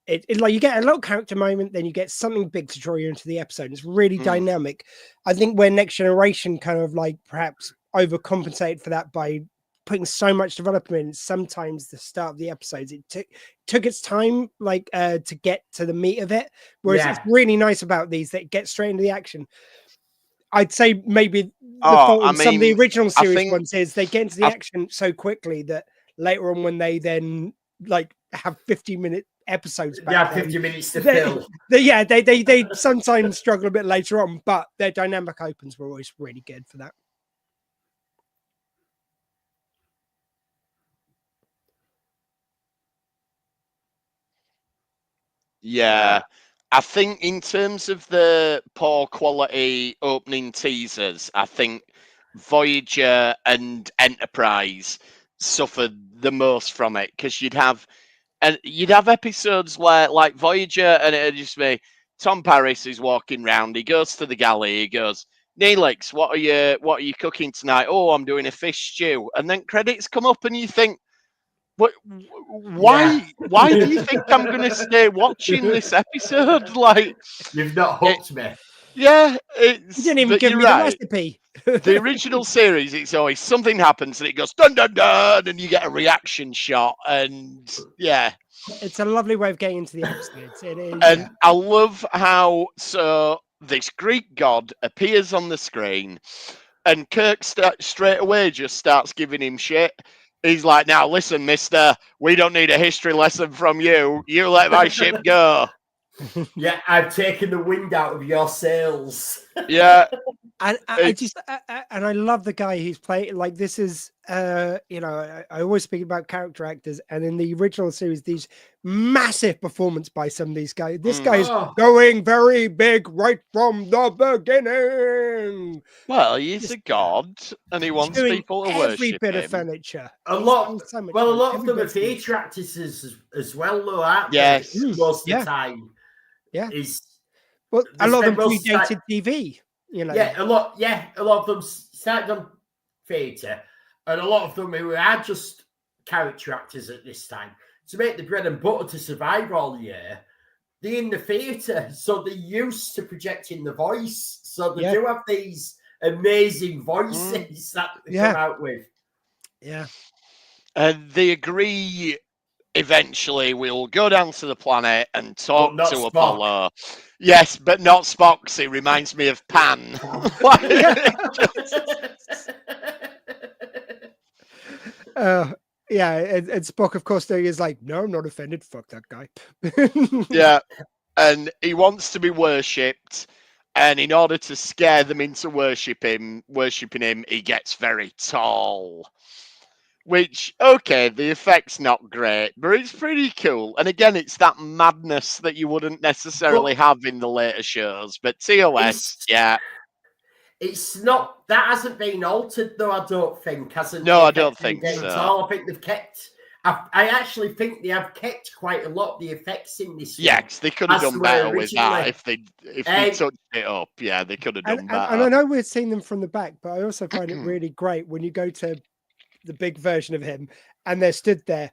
It like you get a little character moment, then you get something big to draw you into the episode. It's really dynamic. I think where Next Generation kind of like perhaps overcompensated for that by putting so much development in, sometimes the start of the episodes, it took its time to get to the meat of it. Whereas it's really nice about these that get straight into the action. I'd say maybe the fault in some of the original I series think- ones is they get into the action so quickly that later on when they then like have 50-minute episodes back Yeah, then, 50 minutes to fill. they sometimes struggle a bit later on, but their dynamic opens were always really good for that. Yeah. I think in terms of the poor quality opening teasers, I think Voyager and Enterprise suffered the most from it, because you'd have episodes where, like Voyager, and it'd just be Tom Paris is walking round. He goes to the galley. He goes, "Neelix, what are you cooking tonight?" "Oh, I'm doing a fish stew." And then credits come up, and you think, "What? Why? Why do you think I'm going to stay watching this episode?" Like, You've not hooked me. yeah, You didn't even give me the recipe. The original series, it's always something happens and it goes dun dun dun, and you get a reaction shot, and yeah, It's a lovely way of getting into the episodes. It is, and I love how this Greek god appears on the screen, and Kirk straight away just starts giving him shit. He's like, "Now listen, mister, we don't need a history lesson from you. You let my ship go." Yeah, I've taken the wind out of your sails. Yeah. And I love the guy who's playing. Like, this is I always speak about character actors, and in the original series, these massive performance by some of these guys. This guy is going very big right from the beginning. Well, he's a god, and he wants people to worship every bit him. of furniture. A lot of them are theatre actors as well, though, aren't they? Most of the time. Yeah. A lot of them predated TV. A lot of them started on theatre, and a lot of them who are just character actors at this time to make the bread and butter to survive all year. They're in the theatre, so they're used to projecting the voice. So they do have these amazing voices that they come out with. Yeah, and they agree. Eventually, we'll go down to the planet and talk to Spock. Apollo. Yes, but not Spock. He reminds me of Pan. And Spock, of course, there is like, "No, I'm not offended. Fuck that guy." Yeah, and he wants to be worshipped, and in order to scare them into worshipping him, he gets very tall. Which, okay, the effect's not great, but it's pretty cool. And again, it's that madness that you wouldn't necessarily have in the later shows. But TOS, it's not, that hasn't been altered, though, I don't think. No, I don't think so. I think they've kept, I actually think they have kept quite a lot of the effects in this one. Yes, they could have done better with that if they touched it up. Yeah, they could have done better. And I know we're seeing them from the back, but I also find it really great when you go to the big version of him and they're stood there.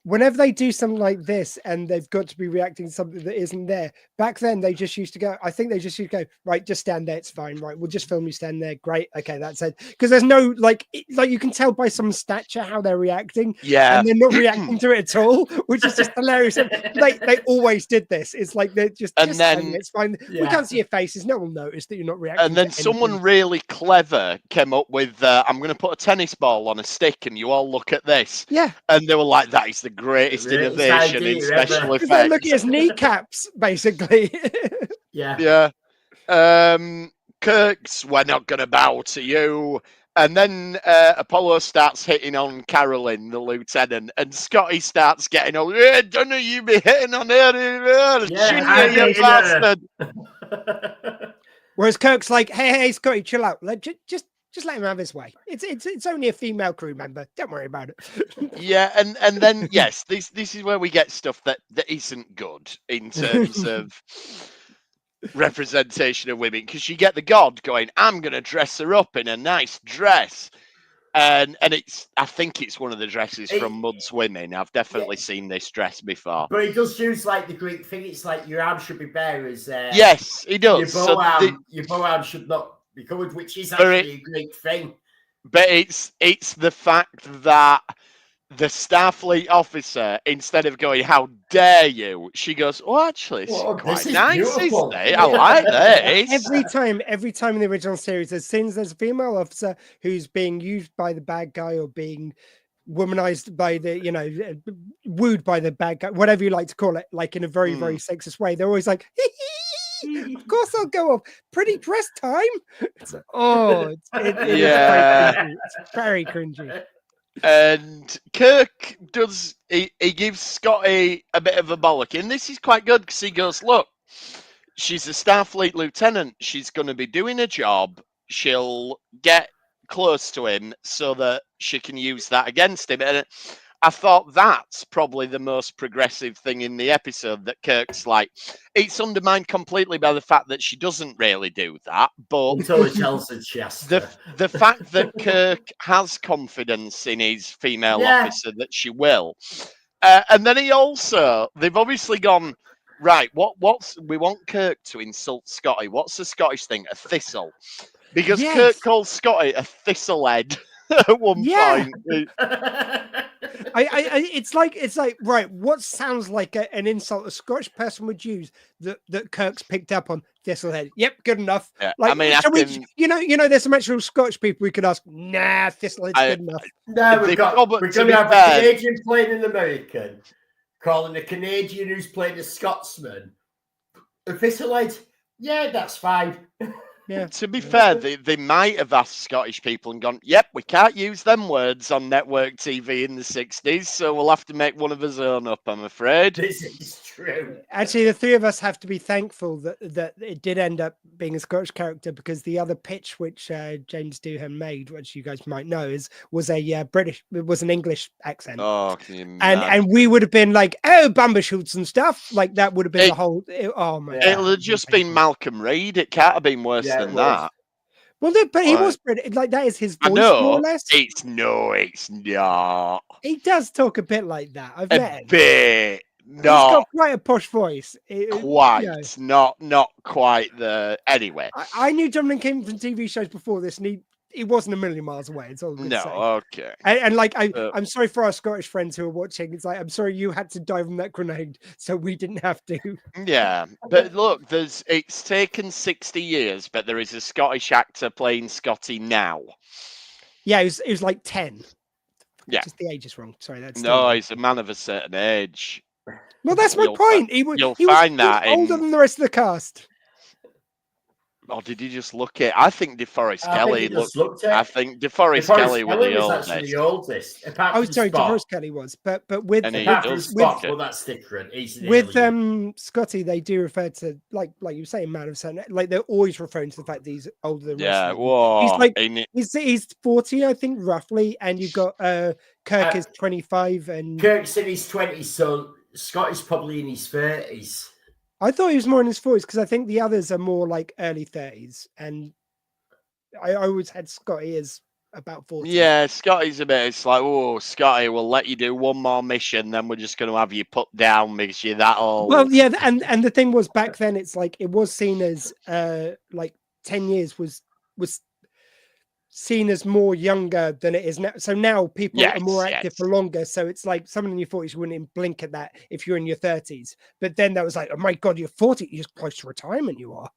Whenever they do something like this and they've got to be reacting to something that isn't there, back then they just used to go, I think they just used to go, "Right, just stand there, it's fine, right, we'll just film you stand there, great, okay, that's it." Because there's no, like you can tell by some stature how they're reacting, and they're not reacting to it at all, which is just hilarious. They always did this. It's like they're just then it's fine. We can't see your faces, no one will notice that you're not reacting. And then someone really clever came up with, "I'm going to put a tennis ball on a stick and you all look at this." Yeah. And they were like, "That is the greatest innovation in special effects." They look at his kneecaps, basically. Yeah. Kirk's, "We're not going to bow to you." And then Apollo starts hitting on Carolyn, the lieutenant, and Scotty starts getting on, "Don't know you be hitting on her, Junior, you bastard." Whereas Kirk's like, hey, Scotty, chill out. Just let him have his way. It's only a female crew member. Don't worry about it. Yeah, and then yes, this is where we get stuff that isn't good in terms of representation of women, because you get the god going, "I'm going to dress her up in a nice dress," and I think it's one of the dresses from Mud's Women. I've definitely seen this dress before. But he does use like the Greek thing. It's like your arm should be bare as yes, he does. Your bow arm should not be covered, which is actually a great thing. But it's the fact that the Starfleet officer, instead of going, "How dare you?" she goes, "Oh, actually, it's Oh, quite this is nice, beautiful." isn't it? I like this." Every time in the original series, as soon as there's a female officer who's being used by the bad guy or being womanized by the, wooed by the bad guy, whatever you like to call it, like in a very, very sexist way, they're always like, of course I'll go off. Pretty dress time. It's like, it's very cringy. And Kirk he gives Scotty a bit of a bollock, and this is quite good because he goes, "Look, she's a Starfleet lieutenant. She's going to be doing a job. She'll get close to him so that she can use that against him." And I thought that's probably the most progressive thing in the episode, that Kirk's like, it's undermined completely by the fact that she doesn't really do that. But until he tells her she has to. the fact that Kirk has confidence in his female officer that she will. And then they've obviously gone, right, we want Kirk to insult Scotty. What's the Scottish thing? A thistle. Because Kirk calls Scotty a thistlehead at one point. It's like right, what sounds like an insult a Scottish person would use that Kirk's picked up on? Thistlehead. Yep, good enough. Yeah, like, I mean, there's some actual Scottish people we could ask. Nah, Thistlehead's good enough. No, we're going to have a Canadian playing an American, calling a Canadian who's playing a Scotsman a Thistlehead. Yeah, that's fine. Yeah. To be fair, they might have asked Scottish people and gone, "Yep, we can't use them words on network TV in the 60s, so we'll have to make one of our own up, I'm afraid." This is true. Actually, the three of us have to be thankful that it did end up being a Scottish character, because the other pitch which James Doohan made, which you guys might know, was an English accent. Oh, can you imagine? And we would have been like, "Oh, Bumbershoots and stuff." Like that would have been the whole. Oh my! It'll have just been Malcolm Reed. It can't have been worse than that. Well, but he was British. Like that is his voice, I know. more or less. It's not. He does talk a bit like that. I've met him. Bit. No. He's got quite a posh voice. Not quite the. Anyway, I knew Dublin came from TV shows before this, and he wasn't a million miles away. It's all good to say. Okay. And like, I'm sorry for our Scottish friends who are watching. It's like, I'm sorry you had to dive on that grenade, so we didn't have to. Yeah, but look, it's taken 60 years, but there is a Scottish actor playing Scotty now. Yeah, it was like 10. Yeah, just the age is wrong. Sorry, that's he's a man of a certain age. Well, that's my point. He was older than the rest of the cast. Or did you just look at? I think DeForest Kelly looked. I think DeForest Kelly was the oldest. DeForest Kelly was, but with Spock, well, that's different. With Scotty, they do refer to like you were saying, man of certain. Like they're always referring to the fact that he's older than. Yeah, whoa. He's 40, I think, roughly, and you've got Kirk is 25, and Kirk's in his 20s, so Scotty's probably in his 30s. I thought he was more in his 40s because I think the others are more like early 30s, and I always had Scotty as about 40. Yeah, Scotty's a bit. It's like, oh, Scotty, we'll let you do one more mission, then we're just going to have you put down because you're that old. Well, yeah, and the thing was back then, it's like it was seen as like 10 years was seen as more younger than it is now. So now people are more active for longer. So it's like someone in your 40s wouldn't even blink at that if you're in your 30s. But then that was like, oh my God, you're 40. You're close to retirement. You are.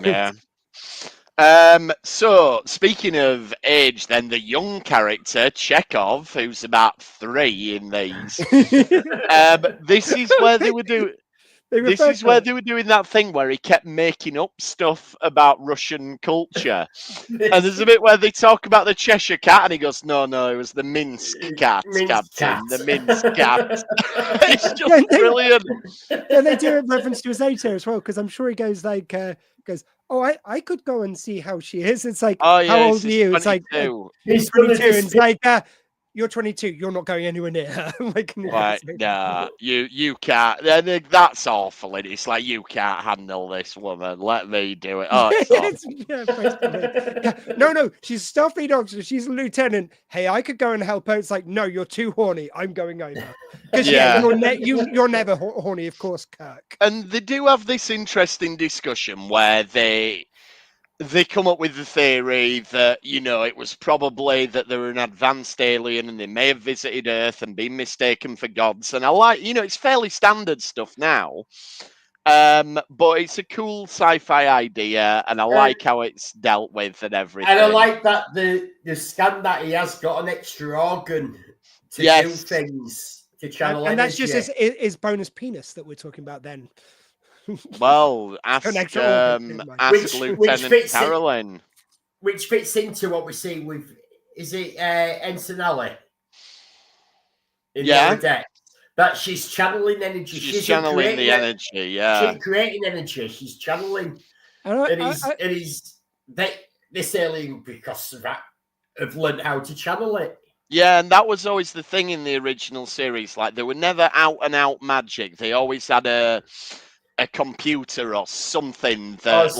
Yeah. So speaking of age, then the young character Chekhov, who's about 3 in these. This is where they were doing. This is where they were doing that thing where he kept making up stuff about Russian culture. And there's a bit where they talk about the Cheshire Cat, and he goes, no, it was the Minsk Cat, Captain. The Minsk Cat. It's just brilliant. Yeah, they do a reference to his age here as well, because I'm sure he goes like, oh, I could go and see how she is. It's like, how old are you? It's like, he's 22. And it's like, you're 22. You're not going anywhere near her. Nah, you can't. That's awful. It's like, you can't handle this woman. Let me do it. Oh, No, she's a Starfleet officer. She's a lieutenant. Hey, I could go and help her. It's like, no, you're too horny. I'm going over. Because you're never horny, of course, Kirk. And they do have this interesting discussion where they they come up with the theory that, you know, it was probably that they were an advanced alien and they may have visited Earth and been mistaken for gods. And I like, you know, it's fairly standard stuff now. But it's a cool sci-fi idea, and I like how it's dealt with and everything. And I like that the scan that he has got an extra organ to do things, to channel and energy. that's just his bonus penis that we're talking about then. Well, ask Lieutenant Carolyn. Which fits into what we see with, is it Ensign Ali? In the deck. That she's channeling energy. She's channeling the energy, yeah. She's creating energy. She's channeling. This alien, because of that, have learned how to channel it. Yeah, and that was always the thing in the original series. Like, they were never out and out magic. They always had a computer or something that,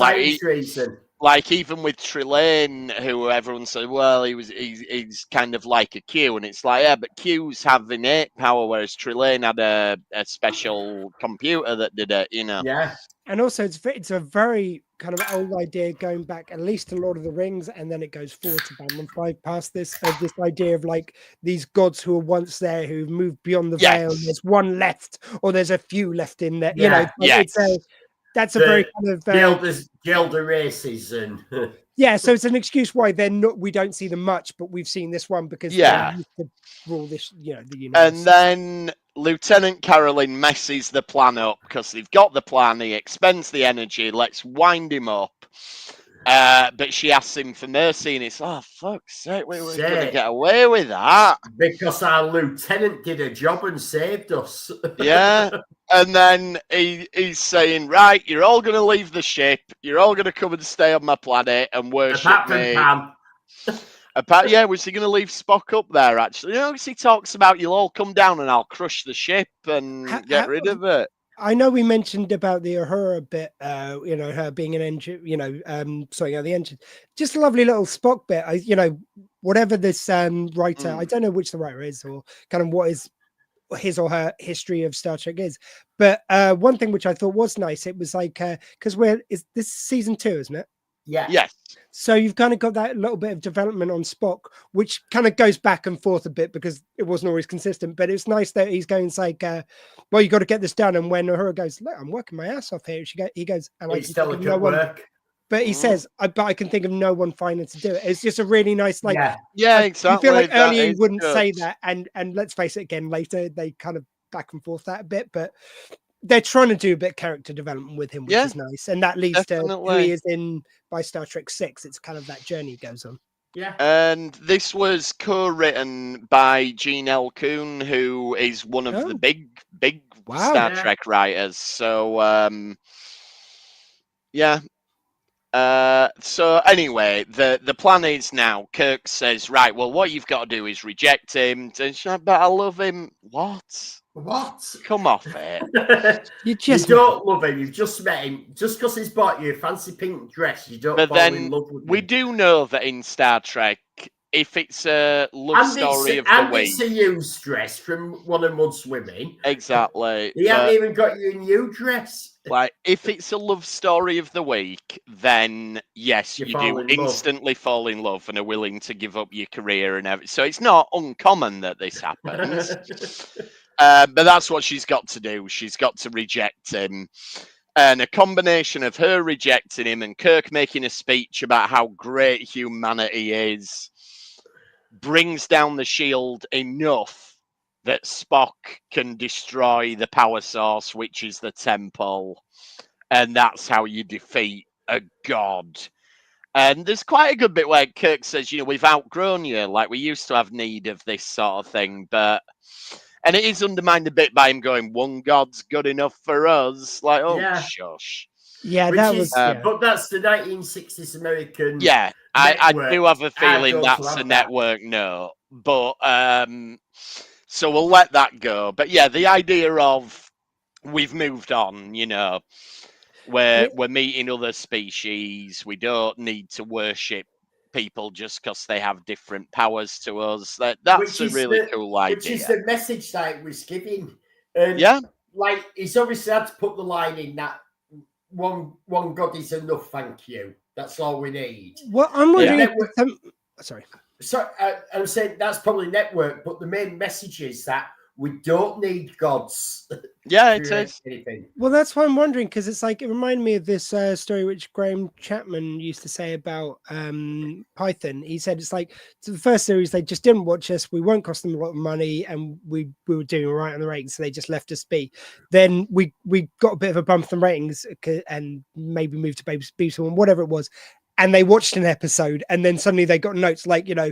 like even with Trelane, who everyone said, well, he's kind of like a Q, and it's like, yeah, but Q's have innate power, whereas Trelane had a special computer that did it, you know. Yeah. And also, it's a very kind of old idea going back at least to Lord of the Rings, and then it goes forward to Babylon 5 past this idea of like these gods who were once there who've moved beyond the veil. And there's one left, or there's a few left in there. You know, that's a very kind of Gilder races and yeah. So it's an excuse why they're not. We don't see them much, but we've seen this one because they used to rule this. You know, the universe. And then Lieutenant Carolyn messes the plan up because they've got the plan. He expends the energy. Let's wind him up. But she asks him for mercy, and it's, oh, fuck's sake, we were going to get away with that. Because our lieutenant did a job and saved us. Yeah. And then he's saying, right, you're all going to leave the ship. You're all going to come and stay on my planet and worship me. Was he going to leave Spock up there, actually? You know, he talks about, you'll all come down and I'll crush the ship and get rid of it. I know we mentioned about the Uhura bit, you know, her being an engine, you know, the engine. Just a lovely little Spock bit. You know, whatever this writer, I don't know which the writer is or kind of what is his or her history of Star Trek is. But one thing which I thought was nice, it was like, because this is season 2, isn't it? Yeah. Yes. So you've kind of got that little bit of development on Spock, which kind of goes back and forth a bit because it wasn't always consistent. But it's nice that he's going like, well, you got to get this done. And when Uhura goes, look, I'm working my ass off here. He goes, and I still a good work. But he says, but I can think of no one finer to do it. It's just a really nice, like, yeah, exactly. You feel like earlier you wouldn't say that, and let's face it, again later they kind of back and forth that a bit, but they're trying to do a bit of character development with him, which is nice, and that leads to who he is in by Star Trek 6. It's kind of that journey goes on. Yeah, and this was co-written by Gene L. Kuhn, who is one of the big Star Trek writers. So so anyway, the plan is now, Kirk says, right, well, what you've got to do is reject him. And she's like, but I love him. What? Come off it. You don't love him. You've just met him. Just because he's bought you a fancy pink dress, you don't fall in love with him. We do know that in Star Trek, if it's a love story of the week, it's a used dress from one of Mud's women. Exactly. He hasn't even got you a new dress. Like, if it's a love story of the week, then yes, you do instantly fall in love and are willing to give up your career and everything. So it's not uncommon that this happens. But that's what she's got to do. She's got to reject him. And a combination of her rejecting him and Kirk making a speech about how great humanity is brings down the shield enough that Spock can destroy the power source, which is the temple. And that's how you defeat a god. And there's quite a good bit where Kirk says, you know, we've outgrown you. Like, we used to have need of this sort of thing. And it is undermined a bit by him going, one god's good enough for us. Like, shush. Yeah, but that's the 1960s American. Yeah, I do have a feeling that's a network note. But, so we'll let that go. But yeah, the idea of we've moved on, you know, we're meeting other species. We don't need to worship people just because they have different powers to us. That's a really cool idea. Which is the message that it was giving. And like, he's obviously had to put the line in that one God is enough, thank you. That's all we need. Well, I'm wondering. Sorry. So I'm saying that's probably network, but the main message is that we don't need gods. Yeah, it is. Anything. Well, that's why I'm wondering, because it's like it reminded me of this story which Graham Chapman used to say about Python. He said it's like the first series they just didn't watch us. We won't cost them a lot of money, and we were doing all right on the ratings, so they just left us be. Then we got a bit of a bump in ratings, and maybe moved to BBC One, whatever it was. And they watched an episode, and then suddenly they got notes like, you know,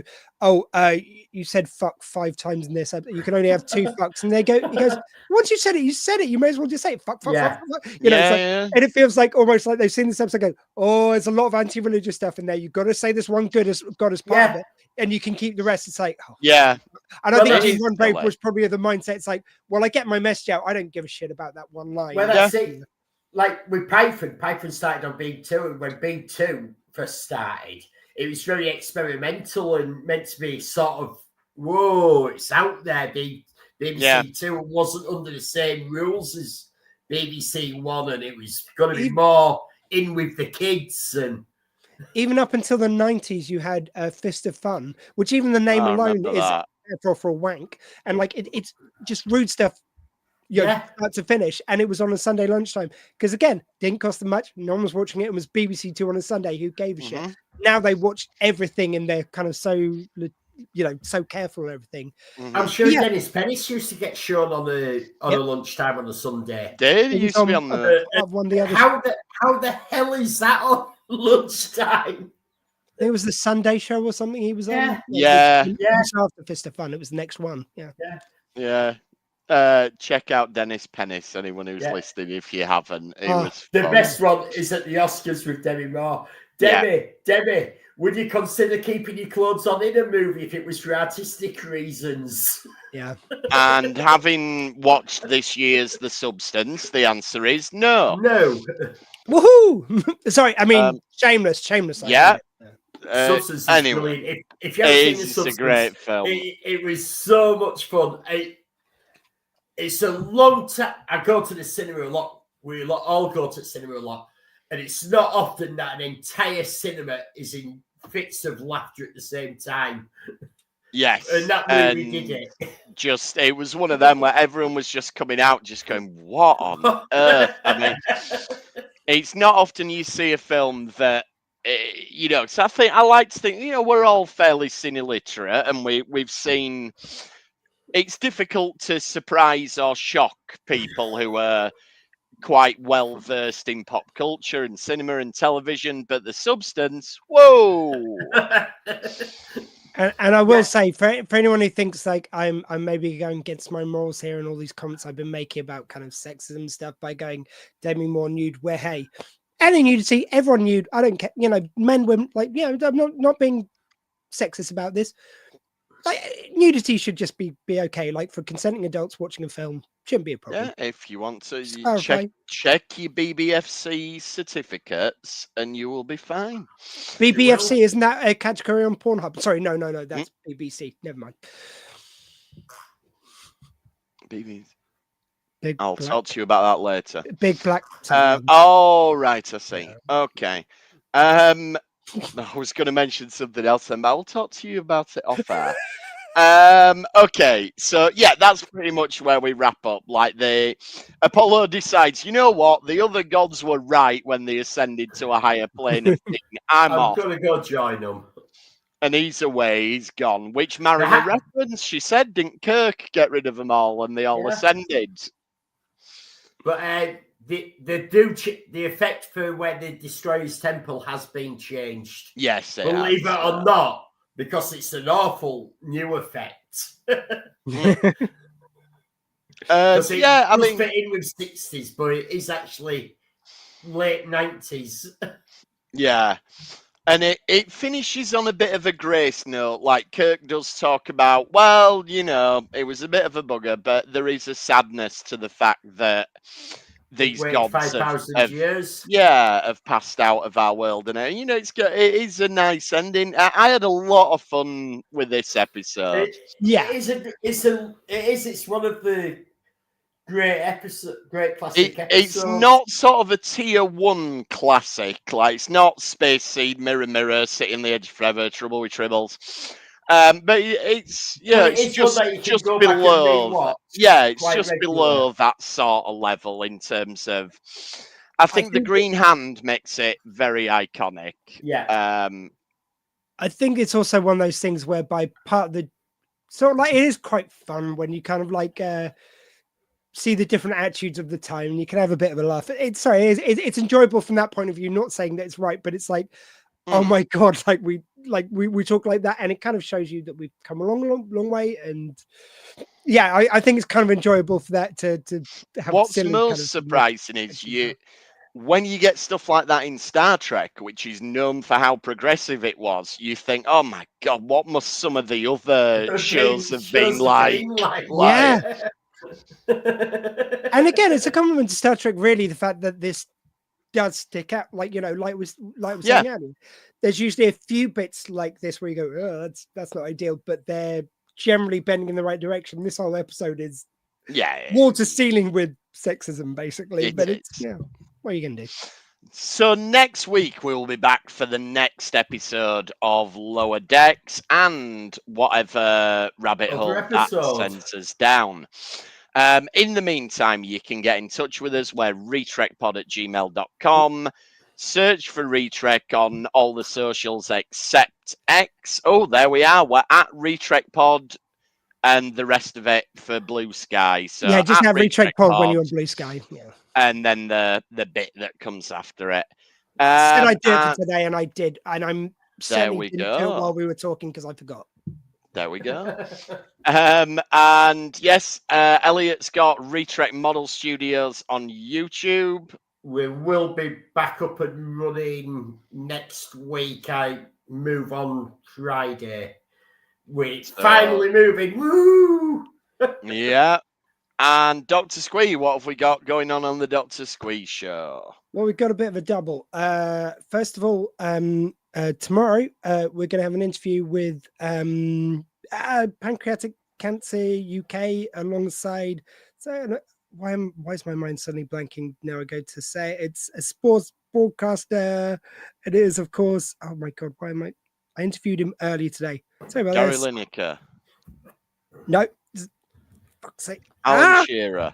you said fuck 5 times in this episode. You can only have 2 fucks. And he goes, once you said it, you said it. You may as well just say it. Fuck. You know, and it feels like almost like they've seen this episode go, oh, there's a lot of anti-religious stuff in there. You've got to say this one God as part of it, and you can keep the rest. It's like, oh. Yeah. And I think Roddenberry was probably of the mindset. It's like, well, I get my message out. I don't give a shit about that one line. Well, that's it. Like with Python started on Beam 2, and when Beam 2 first started, it was very experimental and meant to be sort of, whoa, it's out there. BBC 2 wasn't under the same rules as BBC 1, and it was going to be more in with the kids. And even up until the 90s, you had a Fist of Fun, which even the name alone is for a wank. And like it's just rude stuff. Start to finish, and it was on a Sunday lunchtime because again, didn't cost them much. No one was watching it. It was BBC 2 on a Sunday. Who gave a shit? Now they watch everything, and they're kind of so so careful and everything. I'm sure Dennis Pennis used to get shown on a lunchtime on a Sunday. Did he used to be on the one the other? How the hell is that on lunchtime? It was the Sunday show or something he was on. Yeah. It was after Fist of Fun. It was the next one. Yeah. Check out Dennis Pennis, anyone who's listening, if you haven't. It was the best one is at the Oscars with Demi Moore. Demi, would you consider keeping your clothes on in a movie if it was for artistic reasons? Yeah. And having watched this year's The Substance, the answer is no. No. Woohoo! Sorry, I mean, shameless. Yeah. Substance is brilliant. If you haven't seen The Substance, it's a great film. It was so much fun. It's a long time. I go to the cinema a lot. We all go to the cinema a lot. And it's not often that an entire cinema is in fits of laughter at the same time. Yes. And that movie did it. It was one of them where everyone was just coming out just going, what on earth? I mean, it's not often you see a film that, so I like to think, we're all fairly cine literate, and we've seen... It's difficult to surprise or shock people who are quite well versed in pop culture and cinema and television, but The Substance, whoa! And I will say, for anyone who thinks like I'm maybe going against my morals here and all these comments I've been making about kind of sexism stuff by going Demi Moore nude, where hey, any nudity, everyone nude. I don't care, men, women, I'm not being sexist about this. Like, nudity should just be okay. Like for consenting adults watching a film, shouldn't be a problem. Yeah, if you want to check your BBFC certificates, and you will be fine. BBFC, isn't that a category on Pornhub? Sorry, no, that's BBC. Never mind. BBC. I'll talk to you about that later. Big black. Oh, right, I see. Yeah. Okay. I was going to mention something else, and I'll talk to you about it off air. Okay, so yeah, that's pretty much where we wrap up. Like Apollo decides, you know what, the other gods were right when they ascended to a higher plane of being. I'm off. I'm gonna go join them. And he's away, he's gone. Which Mariner reference? She said, didn't Kirk get rid of them all and they all ascended? But the effect for when they destroy his temple has been changed. Yes, believe it or not, because it's an awful new effect. It fit in with 60s, but it is actually late 90s. Yeah. And it finishes on a bit of a grace note. Like Kirk does talk about, well, it was a bit of a bugger, but there is a sadness to the fact that these gods 5,000 years. Have passed out of our world. And, it is a nice ending. I had a lot of fun with this episode. It's one of the great episode, great classic episode. It's not sort of a tier 1 classic. Like, it's not Space Seed, Mirror Mirror, City on the Edge Forever, Trouble with Tribbles. But it's just below. Yeah, it's just below that sort of level in terms of. I think the Green Hand makes it very iconic. Yeah. I think it's also one of those things whereby part of the sort of like it is quite fun when you kind of like see the different attitudes of the time and you can have a bit of a laugh. It's enjoyable from that point of view, not saying that it's right, but it's like, oh my God, we talk like that. And it kind of shows you that we've come a long way. And yeah, I think it's kind of enjoyable for that to have. What's most surprising is when you get stuff like that in Star Trek, which is known for how progressive it was, you think, oh my God, what must some of the other shows have been like? Yeah. And again, it's a compliment to Star Trek, really, the fact that this does stick out. Like we was saying earlier, there's usually a few bits like this where you go, oh, that's not ideal, but they're generally bending in the right direction. This whole episode is wall to ceiling with sexism, basically. It's what are you gonna do? So next week we'll be back for the next episode of Lower Decks and whatever rabbit hole that sends us down. In the meantime, you can get in touch with us. We're retrekpod@gmail.com. Search for Retrek on all the socials except X. Oh, there we are. We're at retrekpod and the rest of it for Blue Sky. So yeah, just have retrekpod when you're on Blue Sky. Yeah. And then the bit that comes after it. Said I did it today, and I did. And I'm there we go. Do it while we were talking because I forgot. There we go. And yes, Elliot's got Retrek Model Studios on YouTube. We will be back up and running next week. I move on Friday. We're finally moving. Woo! Yeah. And Dr. Squee, what have we got going on the Dr. Squee show? Well, we've got a bit of a double. First of all, tomorrow we're going to have an interview with Pancreatic Cancer UK alongside. So why is my mind suddenly blanking? Now I go to say it's a sports broadcaster. It is, of course. Oh my God, why am I interviewed him earlier today. Sorry about Gary this. Lineker. No. Fuck's sake. Alan Shearer.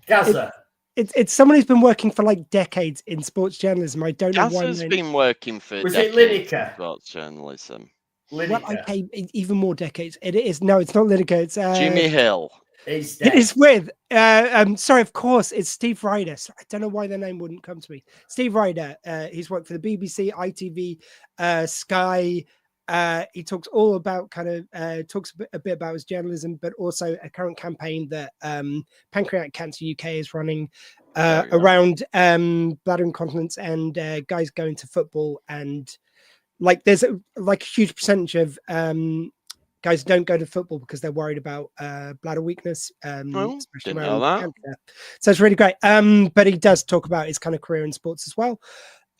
Gaza. It's someone who's been working for like decades in sports journalism. I don't know why. Gaza's been working for Was decades it Lineker? in sports journalism. Lineker. Well, okay, even more decades. It is. No, it's not Lineker. It's Jimmy Hill. He's dead. It is with. Sorry, of course, it's Steve Ryder. I don't know why their name wouldn't come to me. Steve Ryder. He's worked for the BBC, ITV, Sky. He talks all about talks a bit about his journalism, but also a current campaign that Pancreatic Cancer UK is running around bladder incontinence and guys going to football. And like there's a huge percentage of guys don't go to football because they're worried about bladder weakness, especially around cancer. So it's really great. But he does talk about his kind of career in sports as well,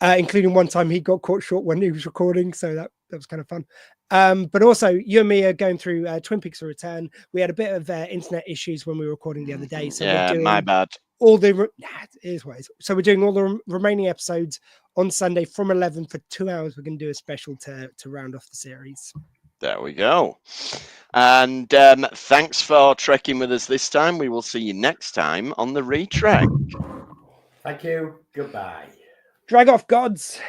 including one time he got caught short when he was recording. So that was kind of fun. But also you and me are going through Twin Peaks: A Return. We had a bit of internet issues when we were recording the other day. So yeah, my bad. It is what it is. So we're doing all the remaining episodes on Sunday from 11 for 2 hours. We're going to do a special to round off the series. There we go. And thanks for trekking with us this time. We will see you next time on the Retrek. Thank you. Goodbye. Drag off, gods.